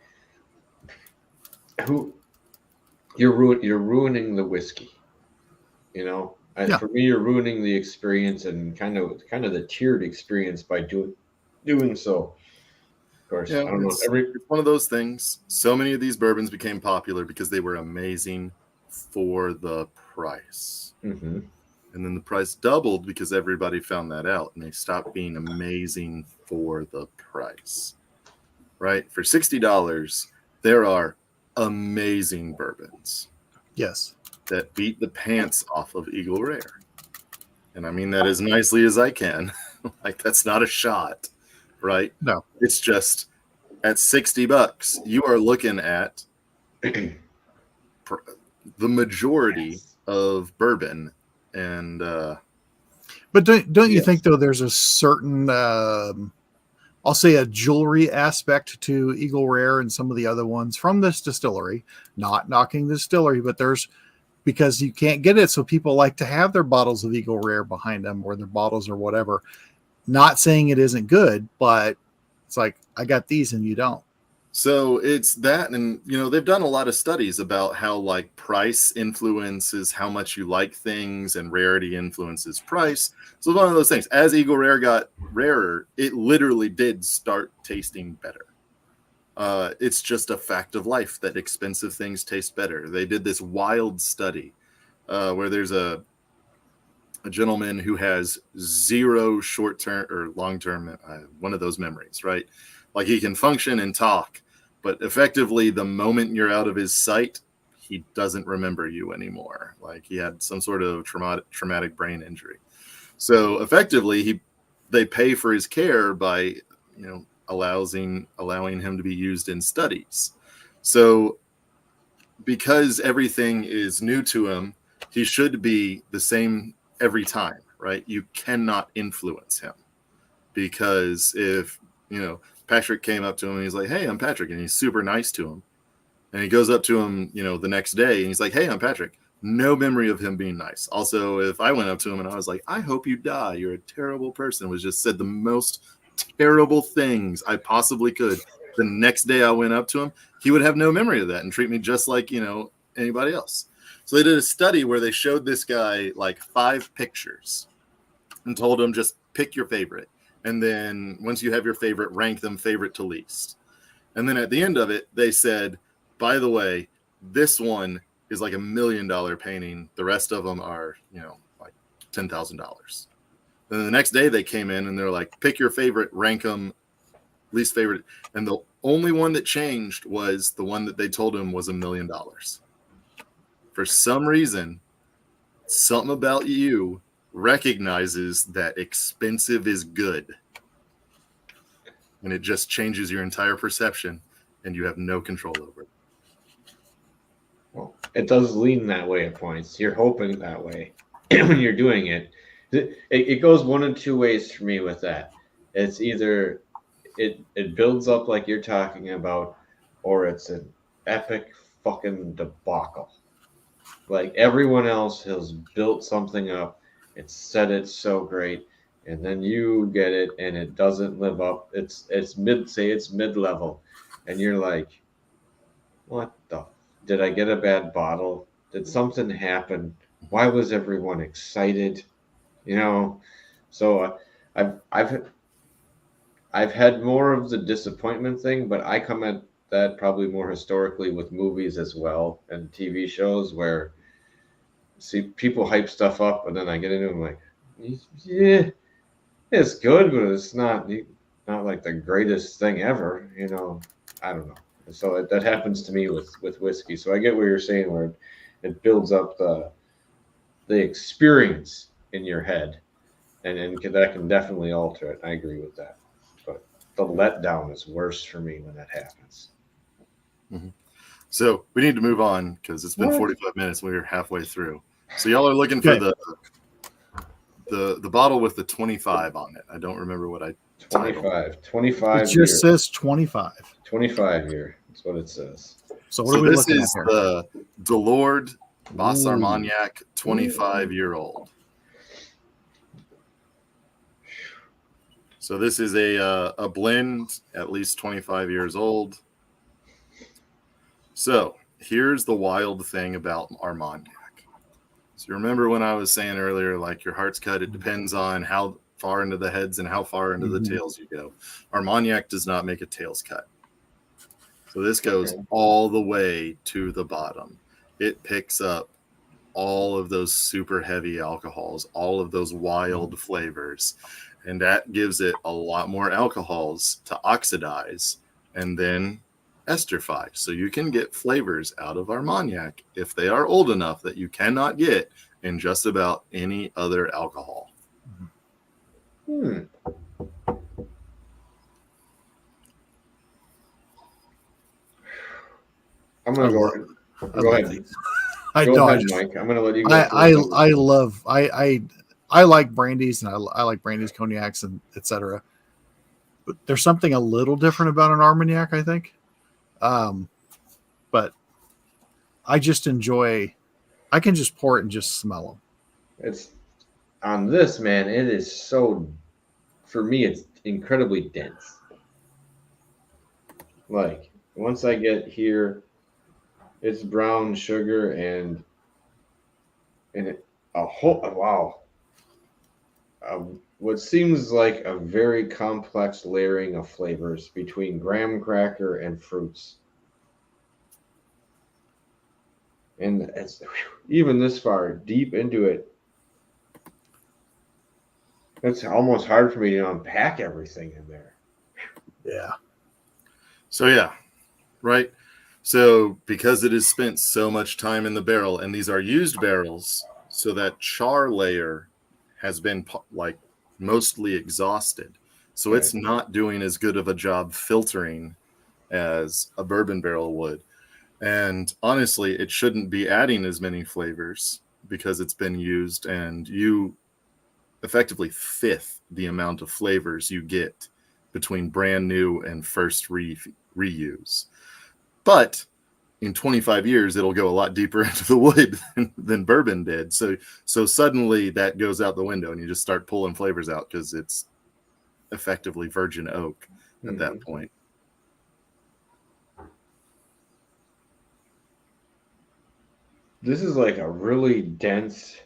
you're ruining the whiskey. You know, for me, you're ruining the experience and kind of the tiered experience by doing so. Of course, Yeah, I don't know. it's one of those things. So many of these bourbons became popular because they were amazing for the price. Mm-hmm. And then the price doubled because everybody found that out and they stopped being amazing for the price. Right? For $60, there are amazing bourbons. Yes. That beat the pants off of Eagle Rare. And I mean that as nicely as I can. Like, that's not a shot, right? No. It's just at $60, you are looking at the majority of bourbon. And but don't you think, though, there's a certain I'll say a jewelry aspect to Eagle Rare and some of the other ones from this distillery, not knocking the distillery, but because you can't get it. So people like to have their bottles of Eagle Rare behind them or their bottles or whatever. Not saying it isn't good, but it's like, I got these and you don't. So it's that, and they've done a lot of studies about how like price influences how much you like things and rarity influences price. So it's one of those things. As Eagle Rare got rarer, it literally did start tasting better. It's just a fact of life that expensive things taste better. They did this wild study where there's a gentleman who has zero short-term or long-term, one of those memories, right? Like, he can function and talk, but effectively the moment you're out of his sight, he doesn't remember you anymore. Like, he had some sort of traumatic brain injury. So effectively they pay for his care by, allowing him to be used in studies. So because everything is new to him, he should be the same every time, right? You cannot influence him, because if, Patrick came up to him and he's like, "Hey, I'm Patrick," and he's super nice to him, and he goes up to him, the next day and he's like, "Hey, I'm Patrick." No memory of him being nice. Also, if I went up to him and I was like, "I hope you die, you're a terrible person," was just said the most terrible things I possibly could, the next day I went up to him, he would have no memory of that and treat me just like, anybody else. So they did a study where they showed this guy like 5 pictures and told him, just pick your favorite. And then once you have your favorite, rank them favorite to least. And then at the end of it, they said, by the way, this one is like $1 million painting. The rest of them are, like $10,000. Then the next day they came in and they're like, pick your favorite, rank them least favorite. And the only one that changed was the one that they told him was $1 million. For some reason, something about you recognizes that expensive is good. And it just changes your entire perception and you have no control over it. Well, it does lean that way at points. You're hoping that way when you're doing it. It goes one of two ways for me with that. It's either it builds up like you're talking about, or it's an epic fucking debacle. Like, everyone else has built something up, it's said it's so great, and then you get it and it doesn't live up. It's mid-level, and you're like, what the? Did I get a bad bottle? Did something happen? Why was everyone excited? So I've had more of the disappointment thing, but I come at that probably more historically with movies as well and TV shows, where people hype stuff up and then I get into them like, yeah, it's good, but it's not like the greatest thing ever. I don't know. So that happens to me with whiskey. So I get what you're saying, where it builds up the experience in your head, and that can definitely alter it. I agree with that. But the letdown is worse for me when that happens. Mm-hmm. So we need to move on because it's been 45 minutes. We're halfway through. So y'all are looking for the bottle with the 25 on it. I don't remember what I 25. It just says 25. 25 here. That's what it says. So what are we this looking is at here? the Delord Boss Armagnac 25-year-old. So this is a blend, at least 25 years old. So here's the wild thing about Armagnac. So you remember when I was saying earlier, like your heart's cut, it depends on how far into the heads and how far into the tails you go. Armagnac does not make a tails cut. So this goes all the way to the bottom. It picks up all of those super heavy alcohols, all of those wild flavors, and that gives it a lot more alcohols to oxidize and then esterify. So you can get flavors out of Armagnac if they are old enough that you cannot get in just about any other alcohol. I'm gonna go ahead. Go ahead, Mike. I'm gonna let you go. I like brandies, and I like brandies, cognacs, and etc. But there's something a little different about an Armagnac, I think. But I just enjoy. I can just pour it and just smell them. It's on this, man. It is so. For me, it's incredibly dense. Like once I get here, it's brown sugar and a whole wow. What seems like a very complex layering of flavors between graham cracker and fruits. And it's even this far deep into it. It's almost hard for me to unpack everything in there. Yeah. So yeah, right. So because it has spent so much time in the barrel, and these are used barrels, so that char layer has been like mostly exhausted. So it's not doing as good of a job filtering as a bourbon barrel would. And honestly, it shouldn't be adding as many flavors because it's been used, and you effectively fifth the amount of flavors you get between brand new and first reuse. But in 25 years, it'll go a lot deeper into the wood than bourbon did. So suddenly that goes out the window, and you just start pulling flavors out because it's effectively virgin oak at that point. This is like a really dense.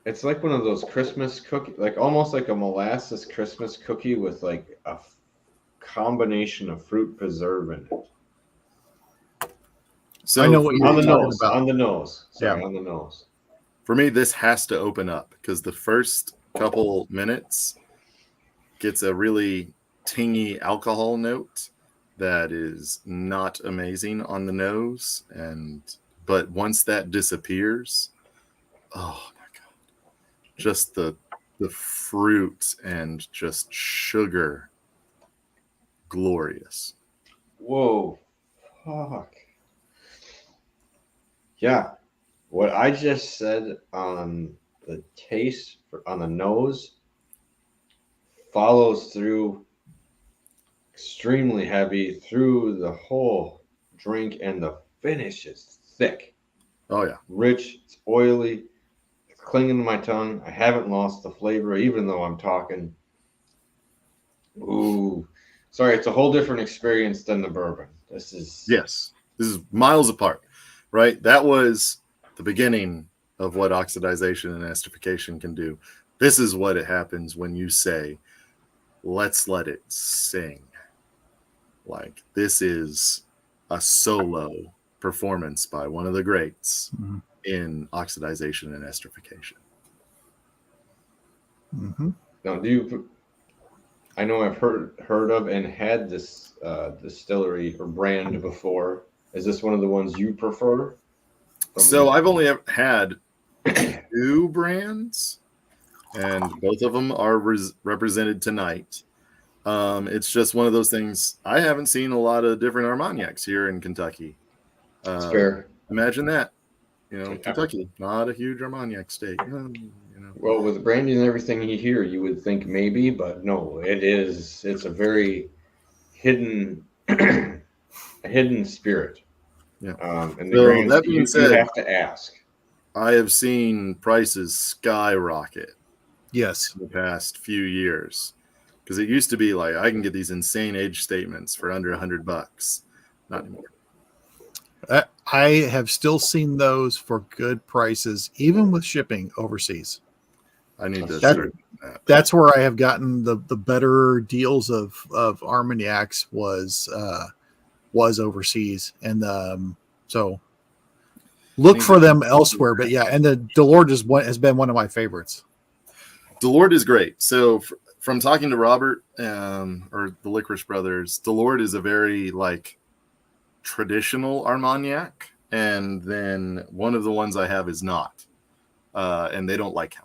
It's like one of those Christmas cookie, like almost like a molasses Christmas cookie with like a combination of fruit preserve in it. So I know what you're on the talking nose. about. On the nose. Sorry, Yeah. on the nose. For me, this has to open up because the first couple minutes gets a really tingy alcohol note that is not amazing on the nose, but once that disappears, oh my god, just the fruit and just sugar, glorious. Whoa, fuck. Yeah, what I just said on the taste on the nose follows through extremely heavy through the whole drink, and the finish is thick. Oh yeah, rich, it's oily, it's clinging to my tongue. I haven't lost the flavor even though I'm talking. Ooh, sorry, it's a whole different experience than the bourbon. This is miles apart, right? That was the beginning of what oxidization and esterification can do. This is what it happens when you say, let's let it sing. Like, this is a solo performance by one of the greats in oxidization and esterification. Now, I know I've heard of and had this distillery or brand before. Is this one of the ones you prefer? So I've only ever had 2 brands, and both of them are represented tonight. It's just one of those things. I haven't seen a lot of different Armagnacs here in Kentucky. That's fair. Imagine that. Kentucky, not a huge Armagnac state. Well, with brandy and everything here, you would think maybe, but no, it's a very hidden, hidden spirit. Yeah. And the brands, that being said, you have to ask. I have seen prices skyrocket Yes. in the past few years, because it used to be like I can get these insane age statements for under $100. Not anymore. I have still seen those for good prices, even with shipping overseas. I need to That- start doing that. That's where I have gotten the better deals of Armagnacs was overseas, and so look for them elsewhere. But yeah, and the Delord has been one of my favorites. Delord is great. So from talking to Robert or the Licorice Brothers, Delord is a very like traditional Armagnac, and then one of the ones I have is not, and they don't like him.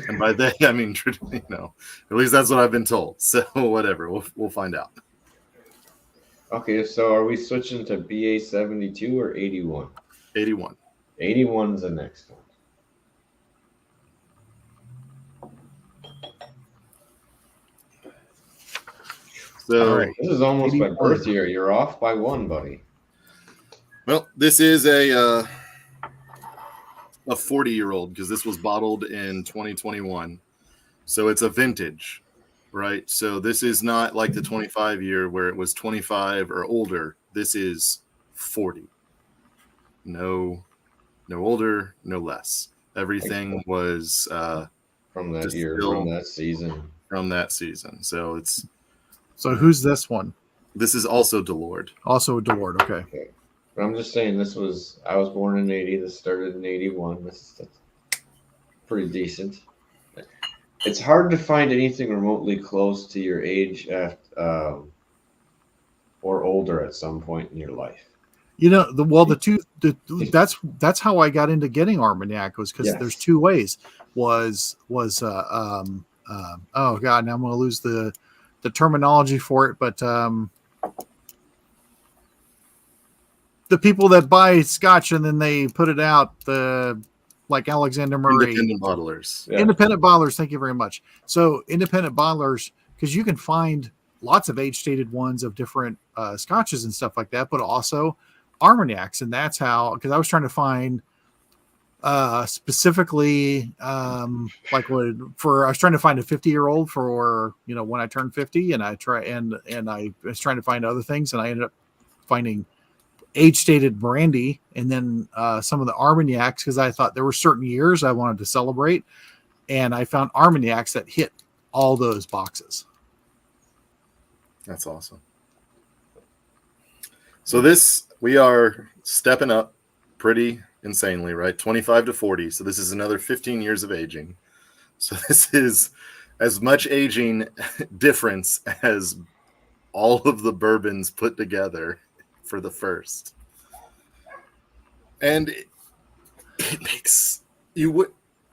And by they, I mean, at least that's what I've been told. So whatever, we'll find out. Okay, so are we switching to BA 72 or 81? 81. 81's the next one. So All right. This is almost my 81. birth year. You're off by one, buddy. Well, this is a 40-year-old, because this was bottled in 2021. So it's a vintage, right? So this is not like the 25-year where it was 25 or older. This is 40. No older, no less. Everything was From that year, distilled from that season. from that season. So So who's this one? this is also Delord. Also a Delord. Okay. But I'm just saying, I was born in 80. This started in 81. That's pretty decent. It's hard to find anything remotely close to your age or older at some point in your life. You know, that's how I got into getting Armagnac, was because Yes. there's two ways. Oh God, now I'm going to lose the terminology for it, but the people that buy Scotch and then they put it out, like Alexander Murray, Independent bottlers. Yeah. independent bottlers. Thank you very much. So independent bottlers, because you can find lots of age-stated ones of different Scotches and stuff like that, but also Armagnacs, and that's how. Because I was trying to find specifically I was trying to find a 50-year-old for when I turned 50, and I was trying to find other things, and I ended up finding age-stated brandy, and then some of the Armagnacs, because I thought there were certain years I wanted to celebrate, and I found Armagnacs that hit all those boxes. That's awesome. So we are stepping up pretty insanely, right? 25 to 40. So this is another 15 years of aging. So this is as much aging difference as all of the bourbons put together for the first. And it makes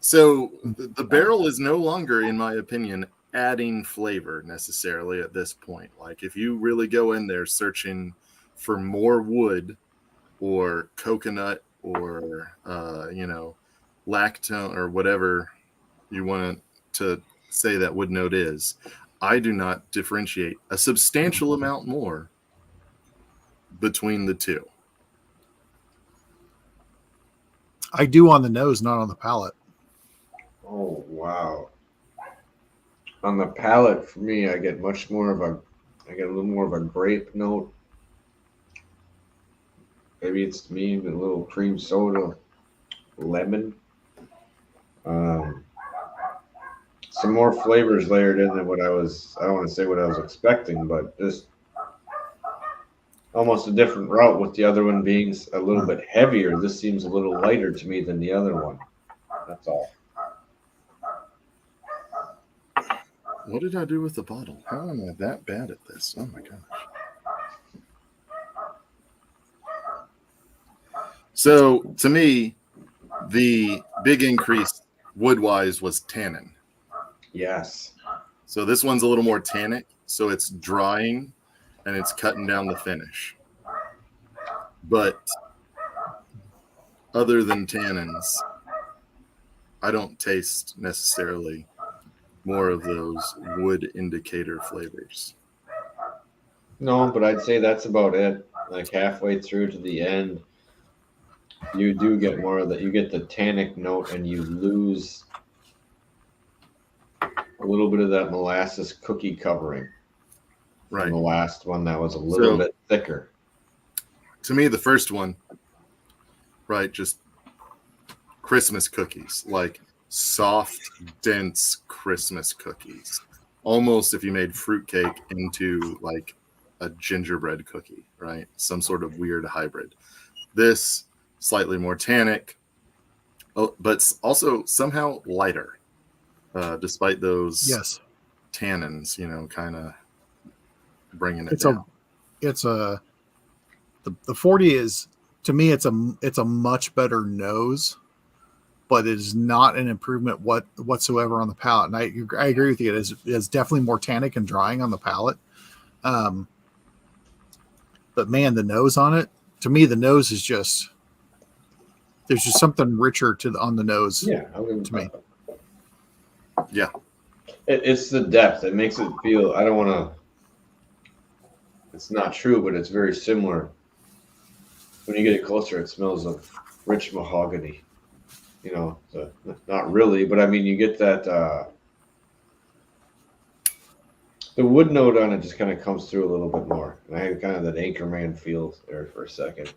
so the barrel is no longer, in my opinion, adding flavor necessarily at this point. Like if you really go in there searching for more wood or coconut or lactone or whatever you want to say that wood note is, I do not differentiate a substantial amount more between the two. I do on the nose, not on the palate. Oh, wow. On the palate, for me, I get a little more of a grape note. Maybe it's me, a little cream soda, lemon. Some more flavors layered in than I don't want to say what I was expecting, but just almost a different route, with the other one being a little bit heavier. This seems a little lighter to me than the other one. That's all. What did I do with the bottle? How am I that bad at this? Oh my gosh. So to me, the big increase wood-wise was tannin. Yes. So this one's a little more tannic, so it's drying and it's cutting down the finish. But other than tannins, I don't taste necessarily more of those wood indicator flavors. No, but I'd say that's about it. Like halfway through to the end, you do get more of that. You get the tannic note, and you lose a little bit of that molasses cookie covering. Right. From the last one that was a little bit thicker. To me, the first one, right, just Christmas cookies, like soft, dense Christmas cookies. Almost if you made fruitcake into like a gingerbread cookie, right? Some sort of weird hybrid. This, slightly more tannic, but also somehow lighter, despite those tannins, kind of bringing it down. The 40 is, to me, it's a much better nose, but it is not an improvement whatsoever on the palate. And I agree with you. It's definitely more tannic and drying on the palate. But man, the nose on it, to me, the nose is just, there's just something richer on the nose. Yeah, to me. Yeah, it's the depth. It makes it feel. I don't want to. It's not true, but it's very similar. When you get it closer, it smells of rich mahogany. Not really, but I mean, you get that. The wood note on it just kind of comes through a little bit more. And I had kind of that Anchorman feel there for a second.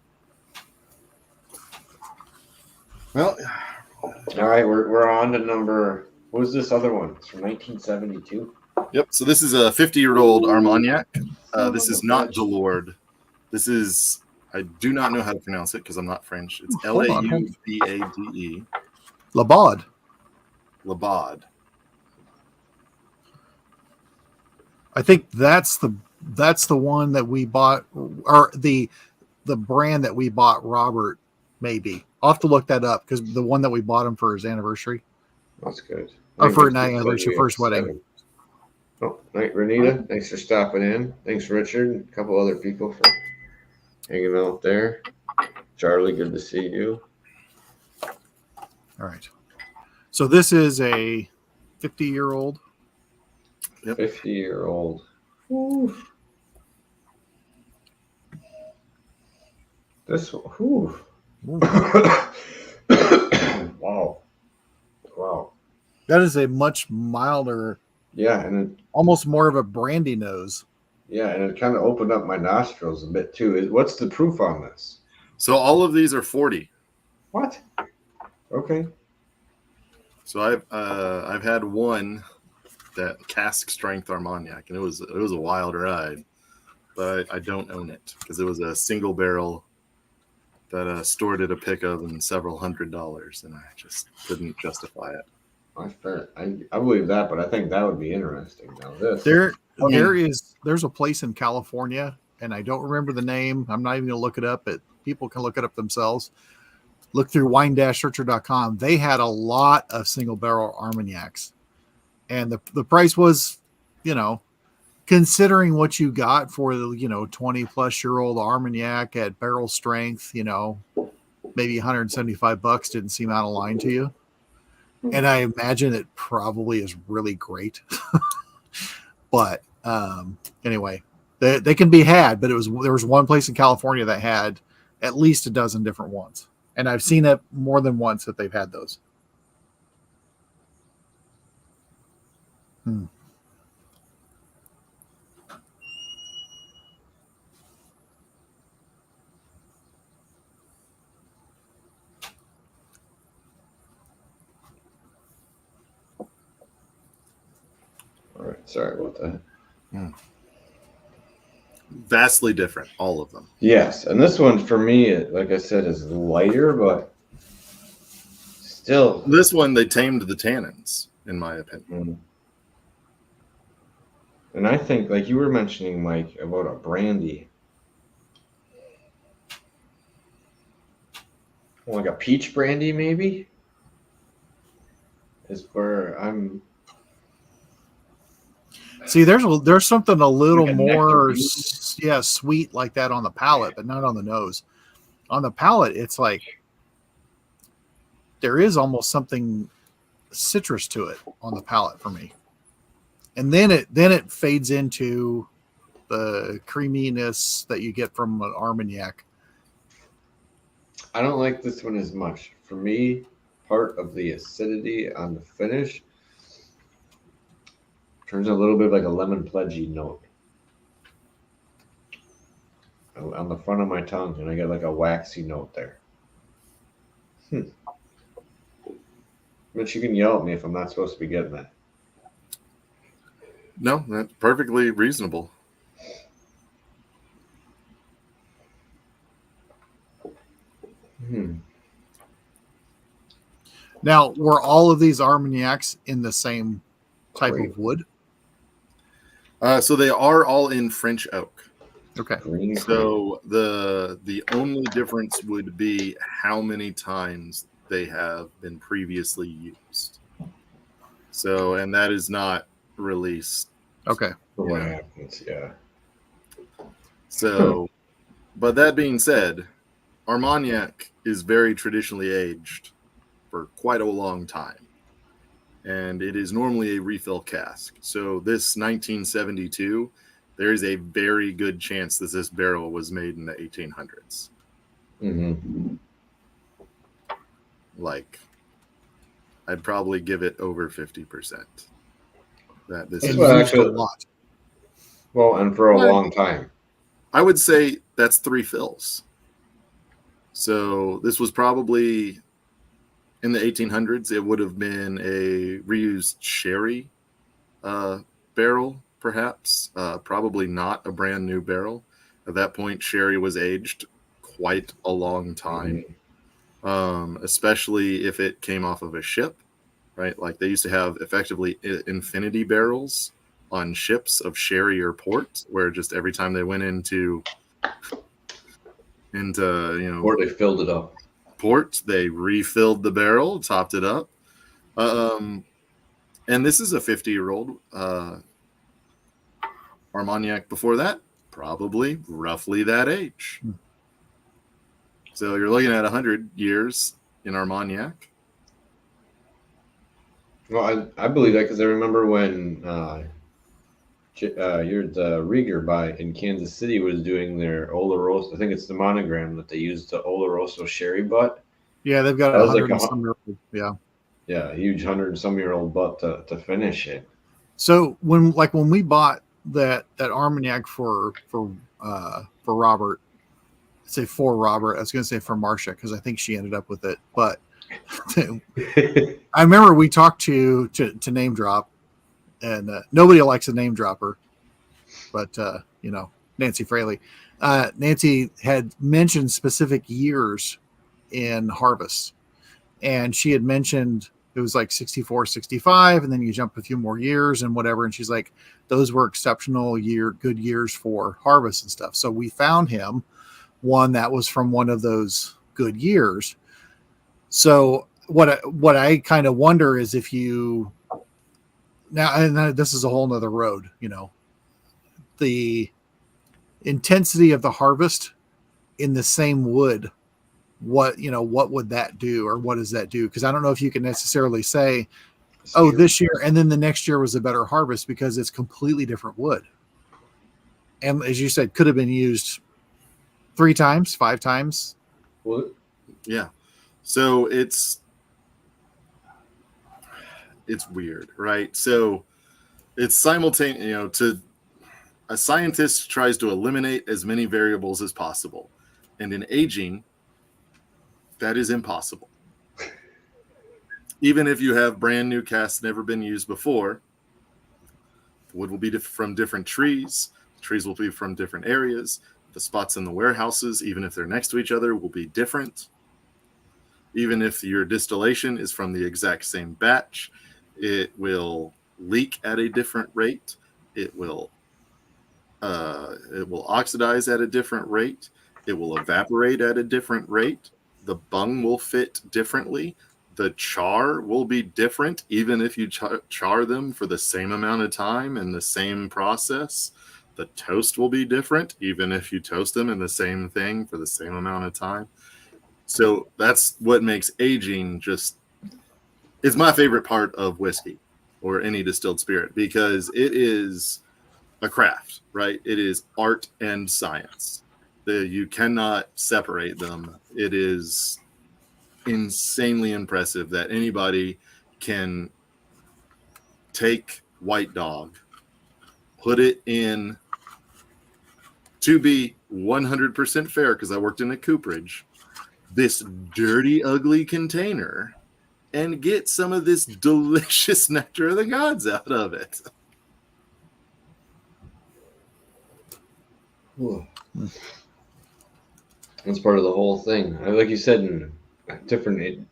Well, all right, we're on to number. What was this other one? It's from 1972. Yep. So this is a 50-year-old Armagnac. This is not Delord. This is, I do not know how to pronounce it because I'm not French. It's Laubade. Laubade. Laubade. I think that's the one that we bought, or the brand that we bought Robert, maybe. I'll have to look that up because the one that we bought him for his anniversary. That's good. Or for an anniversary, first wedding. Oh, night, Renita. Thanks for stopping in. Thanks, Richard. And a couple other people for hanging out there. Charlie, good to see you. All right. So this is a 50-year-old. Yep. 50-year-old. This one. Wow. That is a much milder. Yeah, and almost more of a brandy nose. Yeah, and it kind of opened up my nostrils a bit too. What's the proof on this? So all of these are 40. What? Okay. So I've had one that cask strength Armagnac, and it was a wild ride, but I don't own it because it was a single barrel that a store did a pick of in several $100s, and I just couldn't justify it. I believe that, but I think that would be interesting. Now there's a place in California, and I don't remember the name. I'm not even going to look it up, but people can look it up themselves. Look through wine-searcher.com. They had a lot of single barrel Armagnacs, and the price was, considering what you got for the 20-plus-year-old Armagnac at barrel strength, maybe $175 didn't seem out of line to you. And I imagine it probably is really great. But anyway, they can be had, but there was one place in California that had at least a dozen different ones. And I've seen it more than once that they've had those. All right, sorry about that. Vastly different, all of them. Yes, and this one for me, like I said, is lighter, but still. This one, they tamed the tannins, in my opinion. And I think, like you were mentioning, Mike, about a brandy. Like a peach brandy, maybe? Is where I'm... See, there's something a little like more, sweet like that on the palate, but not on the nose. On the palate, it's like there is almost something citrus to it on the palate for me, and then it fades into the creaminess that you get from an Armagnac. I don't like this one as much. For me, part of the acidity on the finish turns a little bit like a lemon pledgy note on the front of my tongue, and I get like a waxy note there. Mitch, you can yell at me if I'm not supposed to be getting that. No, that's perfectly reasonable. Now, were all of these Armagnacs in the same type of wood? So they are all in French oak. Okay. So the only difference would be how many times they have been previously used. So, and that is not released. Okay. What happens? Yeah. So, but that being said, Armagnac is very traditionally aged for quite a long time. And it is normally a refill cask. So this 1972, there is a very good chance that this barrel was made in the 1800s. Mm-hmm. Like, I'd probably give it over 50%. That this is a lot. Well, and for a long time. I would say that's 3 fills. So this was probably in the 1800s. It would have been a reused sherry barrel, perhaps. Probably not a brand new barrel. At that point, sherry was aged quite a long time, especially if it came off of a ship, right? Like they used to have effectively infinity barrels on ships of sherry or port, where just every time they went into or they filled it up. Port, they refilled the barrel, topped it up. And this is a 50-year-old Armagnac. Before that, probably roughly that age. So you're looking at 100 years in Armagnac. Well, I believe that because I remember when the Rieger in Kansas City was doing their Oloroso. I think it's the monogram that they used, the Oloroso sherry butt. Yeah, they've got 100 and some year old. Yeah. Yeah, a huge 100-some-year-old butt to finish it. So when we bought that Armagnac for Robert, say for Robert, I was going to say for Marcia because I think she ended up with it, but I remember we talked to name drop, and nobody likes a name dropper, but Nancy Fraley. Nancy had mentioned specific years in harvest, and she had mentioned it was like 64, 65, and then you jump a few more years and whatever, and she's like, those were exceptional good years for harvest and stuff. So we found him one that was from one of those good years. So what I kind of wonder is if you now, and this is a whole nother road, the intensity of the harvest in the same wood, what would that do, or what does that do? Because I don't know if you can necessarily say, this year and then the next year was a better harvest, because it's completely different wood. And as you said, could have been used 3 times, 5 times. What? Yeah. So it's weird, right? So it's simultaneous, a scientist tries to eliminate as many variables as possible. And in aging, that is impossible. Even if you have brand new casks never been used before, the wood will be from different trees. Trees will be from different areas. The spots in the warehouses, even if they're next to each other, will be different. Even if your distillation is from the exact same batch, it will leak at a different rate. It will oxidize at a different rate. It will evaporate at a different rate. The bung will fit differently. The char will be different, even if you char them for the same amount of time and the same process. The toast will be different, even if you toast them in the same thing for the same amount of time. So that's what makes aging it's my favorite part of whiskey or any distilled spirit, because it is a craft, right? It is art and science. You cannot separate them. It is insanely impressive that anybody can take White Dog, put it in, to be 100% fair, because I worked in a cooperage, this dirty, ugly container, and get some of this delicious nectar of the gods out of it. That's part of the whole thing. Like you said, in different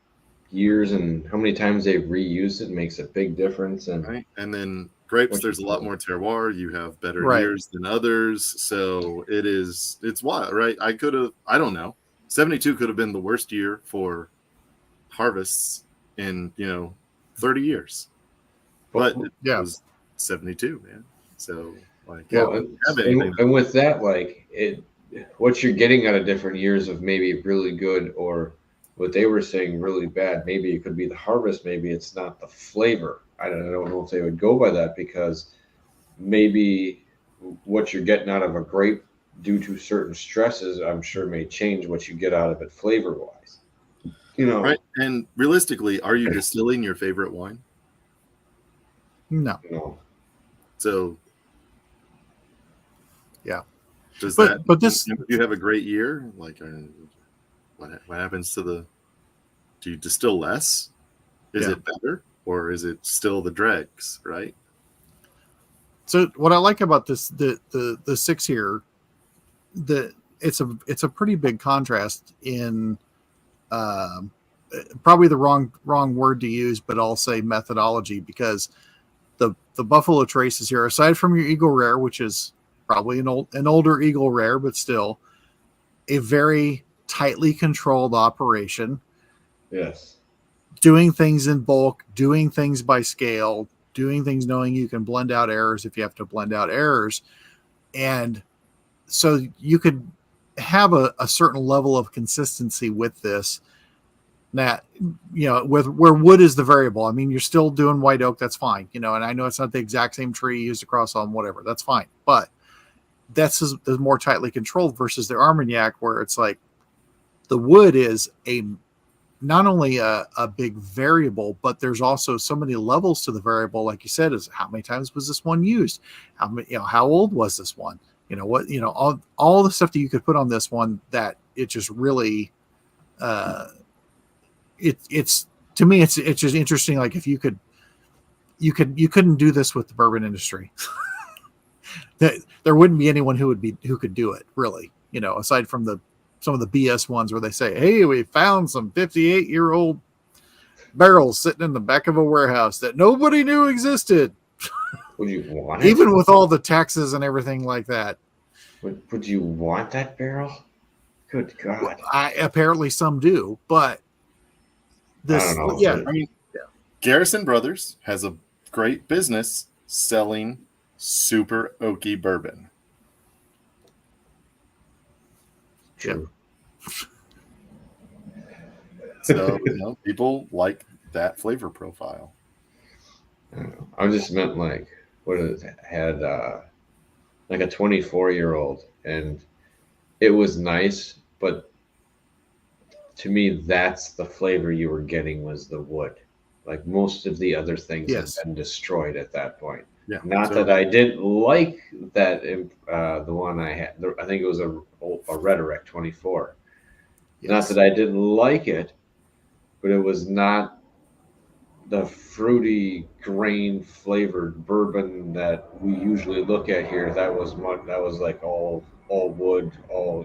years and how many times they've reused it makes a big difference. And right, and then grapes, there's a lot more terroir. You have better Right. years than others, so it's wild, right? I don't know. 72 could have been the worst year for harvests in 30 years, but it was 72, man. So and with that, like what you're getting out of different years of maybe really good or what they were saying really bad. Maybe it could be the harvest. Maybe it's not the flavor. I don't know if they would go by that, because maybe what you're getting out of a grape due to certain stresses, I'm sure, may change what you get out of it flavor wise. Right. And realistically, are you distilling your favorite wine? No. So yeah. But this, you have a great year, like what happens to do you distill less? Is it better, or is it still the dregs, right? So what I like about this, the 6 here, it's a pretty big contrast in probably the wrong word to use, but I'll say methodology, because the Buffalo Traces here, aside from your Eagle Rare, which is probably an older Eagle Rare, but still a very tightly controlled operation. Yes. Doing things in bulk, doing things by scale, doing things knowing you can blend out errors if you have to blend out errors. And so you could have a certain level of consistency with this, that, where wood is the variable. I mean, you're still doing white oak, that's fine, and I know it's not the exact same tree used across on whatever, that's fine. But that's more tightly controlled versus the Armagnac, where it's like the wood is not only a big variable, but there's also so many levels to the variable. Like you said, is how many times was this one used? How old was this one? All the stuff that you could put on this one, that it just really, it's to me, it's just interesting. Like if you couldn't do this with the bourbon industry. That there wouldn't be anyone who could do it, really, aside from some of the BS ones where they say, hey, we found some 58-year-old barrels sitting in the back of a warehouse that nobody knew existed. Would you want it? Even with all the taxes and everything like that. Would you want that barrel? Good God. Apparently some do, but this, I don't know. yeah. I mean, Garrison Brothers has a great business selling super oaky bourbon. True. So people like that flavor profile. I don't know. I just meant like what it had like a 24-year-old, and it was nice, but to me that's the flavor you were getting was the wood. Like most of the other things have been destroyed at that point. Yeah. Not that I didn't like that. The one I had, I think it was a Rhetoric 24. Yes. Not that I didn't like it, but it was not the fruity grain flavored bourbon that we usually look at here. That was like all wood, all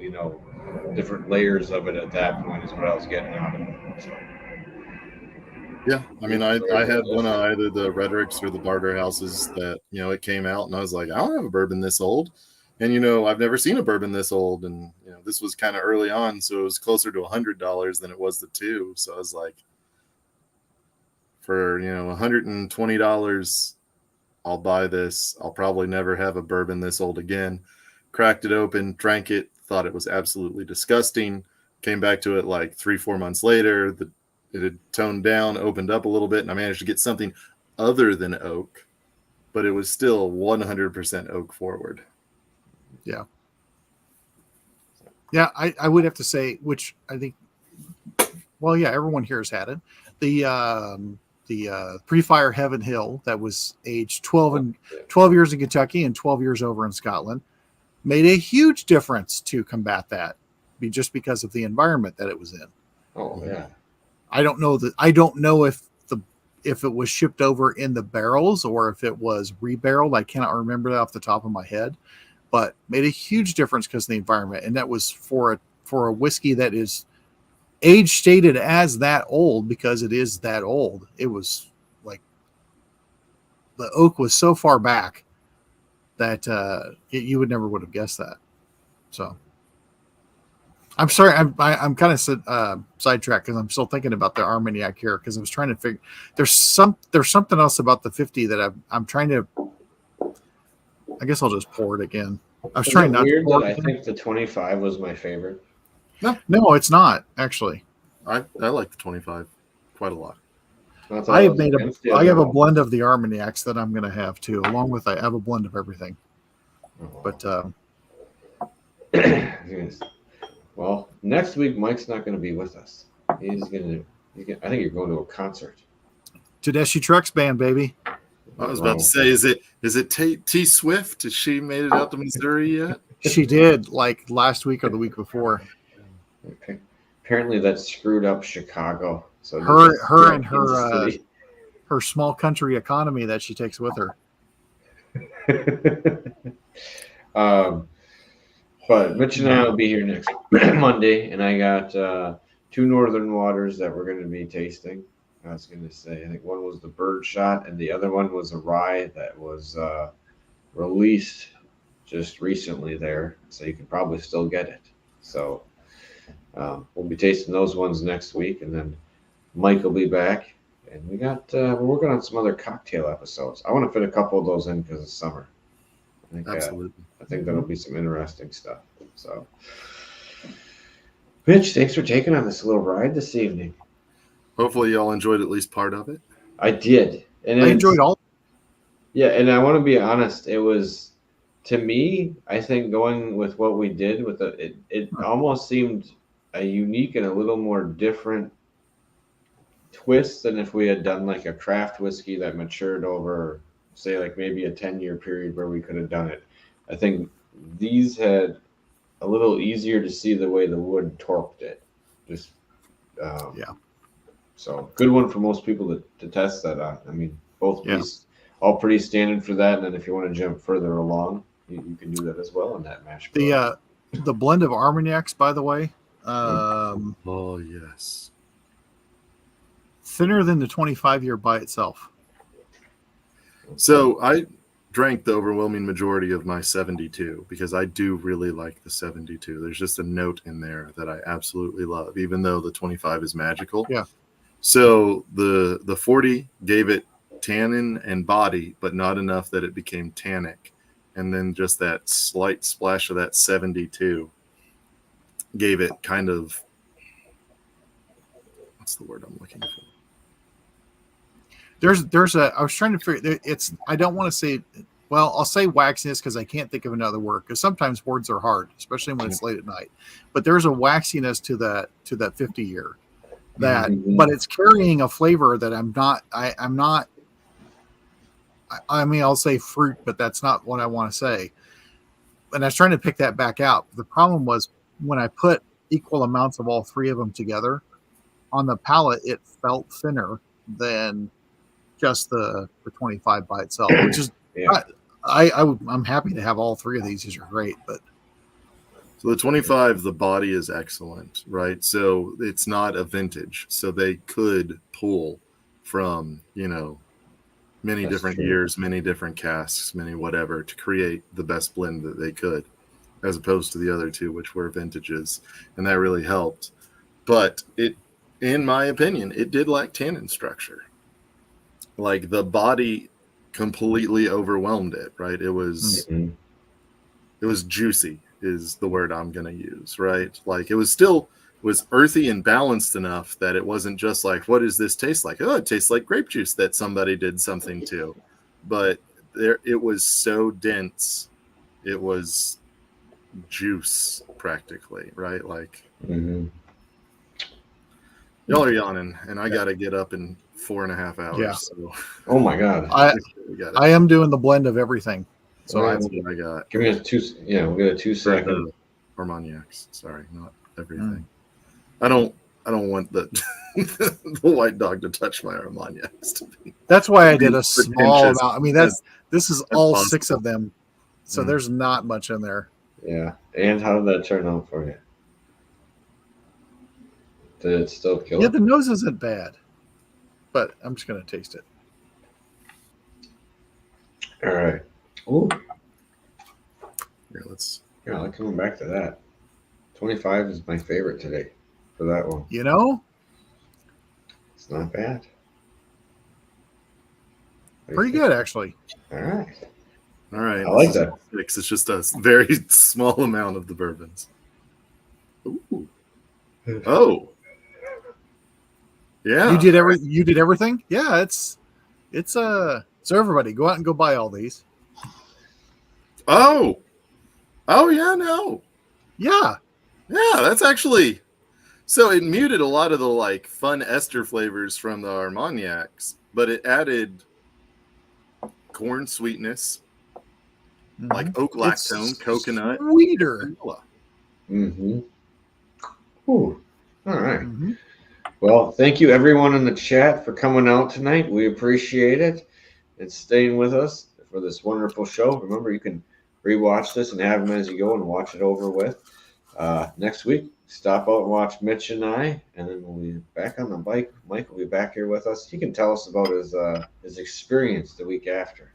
different layers of it. At that point is what I was getting out of it. So. Yeah, I mean, I had one of either the Rhetorics or the Barter Houses that, it came out, and I was like, I don't have a bourbon this old. And, I've never seen a bourbon this old. And, this was kind of early on, so it was closer to $100 than it was the two. So I was like, for, $120, I'll buy this. I'll probably never have a bourbon this old again. Cracked it open, drank it, thought it was absolutely disgusting. Came back to it like 3-4 months later. It had toned down, opened up a little bit, and I managed to get something other than oak, but it was still 100% oak forward. Yeah. Yeah, I would have to say, which I think, well, yeah, everyone here has had it. The pre-fire Heaven Hill that was aged 12 years in Kentucky and 12 years over in Scotland made a huge difference to combat that, just because of the environment that it was in. Oh yeah. I don't know if it was shipped over in the barrels or if it was rebarreled. I cannot remember that off the top of my head, but made a huge difference because of the environment. And that was for a whiskey that is age stated as that old, because it is that old. It was like the oak was so far back that you would never would have guessed that. So I'm sorry, I'm kind of sidetracked because I'm still thinking about the Armagnac here, because I was trying to figure there's something else about the 50 that I'm trying to. I guess I'll just pour it again. I was trying not to pour it. I think the 25 was my favorite. No, it's not actually. I like the 25 quite a lot. I have a blend of the Armagnacs that I'm going to have too, along with I have a blend of everything. But well, next week Mike's not going to be with us. I think you're going to a concert. Tedeschi Trucks Band, baby. I was about to say, is it T Swift? Has she made it out to Missouri yet? She did, like last week or the week before. Okay. Apparently that screwed up Chicago. So her and her small country economy that she takes with her. But Mitch and I will be here next Monday, and I got 2 Northern Waters that we're going to be tasting. I was going to say, I think one was the Bird Shot, and the other one was a rye that was released just recently there, so you can probably still get it. So we'll be tasting those ones next week, and then Mike will be back, and we're working on some other cocktail episodes. I want to fit a couple of those in because it's summer. Absolutely. I think that'll be some interesting stuff. So, Mitch, thanks for taking on this little ride this evening. Hopefully y'all enjoyed at least part of it. I did. And I enjoyed all. Yeah, and I want to be honest, it was, to me, I think going with what we did with it almost seemed a unique and a little more different twist than if we had done like a craft whiskey that matured over, say, like maybe a 10-year period where we could have done it. I think these had a little easier to see the way the wood torqued it. Just yeah. So good one for most people to test that on. I mean, all pretty standard for that. And then if you want to jump further along, you can do that as well in that mash bill. The blend of Armagnacs, by the way. Oh yes. Thinner than the 25-year by itself. So I drank the overwhelming majority of my 72 because I do really like the 72. There's just a note in there that I absolutely love, even though the 25 is magical. Yeah. So the 40 gave it tannin and body, but not enough that it became tannic. And then just that slight splash of that 72 gave it kind of, what's the word I'm looking for? I was trying to figure I don't want to say, well, I'll say waxiness because I can't think of another word, because sometimes words are hard, especially when it's late at night. But there's a waxiness to that 50-year but it's carrying a flavor that I mean, I'll say fruit, but that's not what I want to say. And I was trying to pick that back out. The problem was when I put equal amounts of all three of them together on the palate, it felt thinner than just the 25 by itself, which is I'm happy to have all three of these. These are great, but so the 25, the body is excellent, right? So it's not a vintage, so they could pull from many different years, many different casks, many whatever to create the best blend that they could, as opposed to the other two, which were vintages, and that really helped. But in my opinion, it did lack tannin structure. Like the body completely overwhelmed it, right? It was juicy is the word I'm going to use, right? Like it was earthy and balanced enough that it wasn't just like, what does this taste like? Oh, it tastes like grape juice that somebody did something to. But it was so dense. It was juice practically, right? Like Mm-hmm. y'all are yawning, and I got to get up in 4.5 hours. Yeah. So Oh my God. I am doing the blend of everything. So So that's what I got. give me a 2. Yeah, we'll get a 2-second. Armagnacs. Sorry, not everything. I don't want the the white dog to touch my Armagnacs. that's why I did a small Pretentious. amount. I mean, this is all possible. 6 of them. So Mm. there's not much in there. Yeah. And how did that turn out for you? Did it still kill Yeah, it? the nose isn't bad. But I'm just going to taste it. All right. Ooh. Here, let's. Yeah, I like coming back to that. 25 is my favorite today for that one. You know, It's not bad. pretty good, actually. All right. All right. I like that. 6. It's just a very small amount of the bourbons. Ooh. Oh. Yeah. You did everything? Yeah, it's so everybody go out and go buy all these. Oh. Oh yeah, no. Yeah. Yeah, that's actually so it muted a lot of the like fun ester flavors from the Armagnacs, but it added corn sweetness, like oak lactone, It's coconut, sweeter. vanilla. Mm-hmm. Ooh. All right. Mm-hmm. Well, thank you everyone in the chat for coming out tonight. We appreciate it and staying with us for this wonderful show. Remember, you can rewatch this and have them as you go and watch it over with. Next week, stop out and watch Mitch and I, and then we'll be back on the bike. Mike will be back here with us. He can tell us about his experience the week after.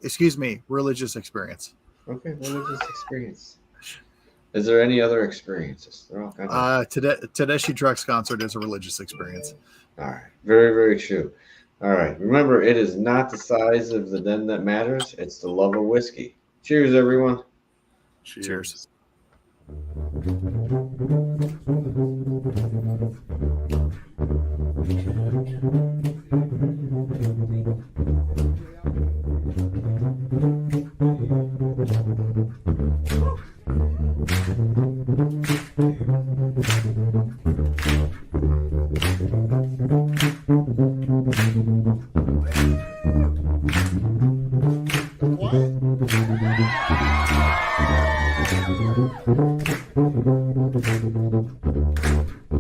Excuse me, religious experience. Okay, religious experience. Is there any other experiences? They're all kind of Tedeschi Trucks concert is a religious experience. all right. Very, very true. All right. Remember, it is not the size of the den that matters. It's the love of whiskey. Cheers, everyone. Cheers.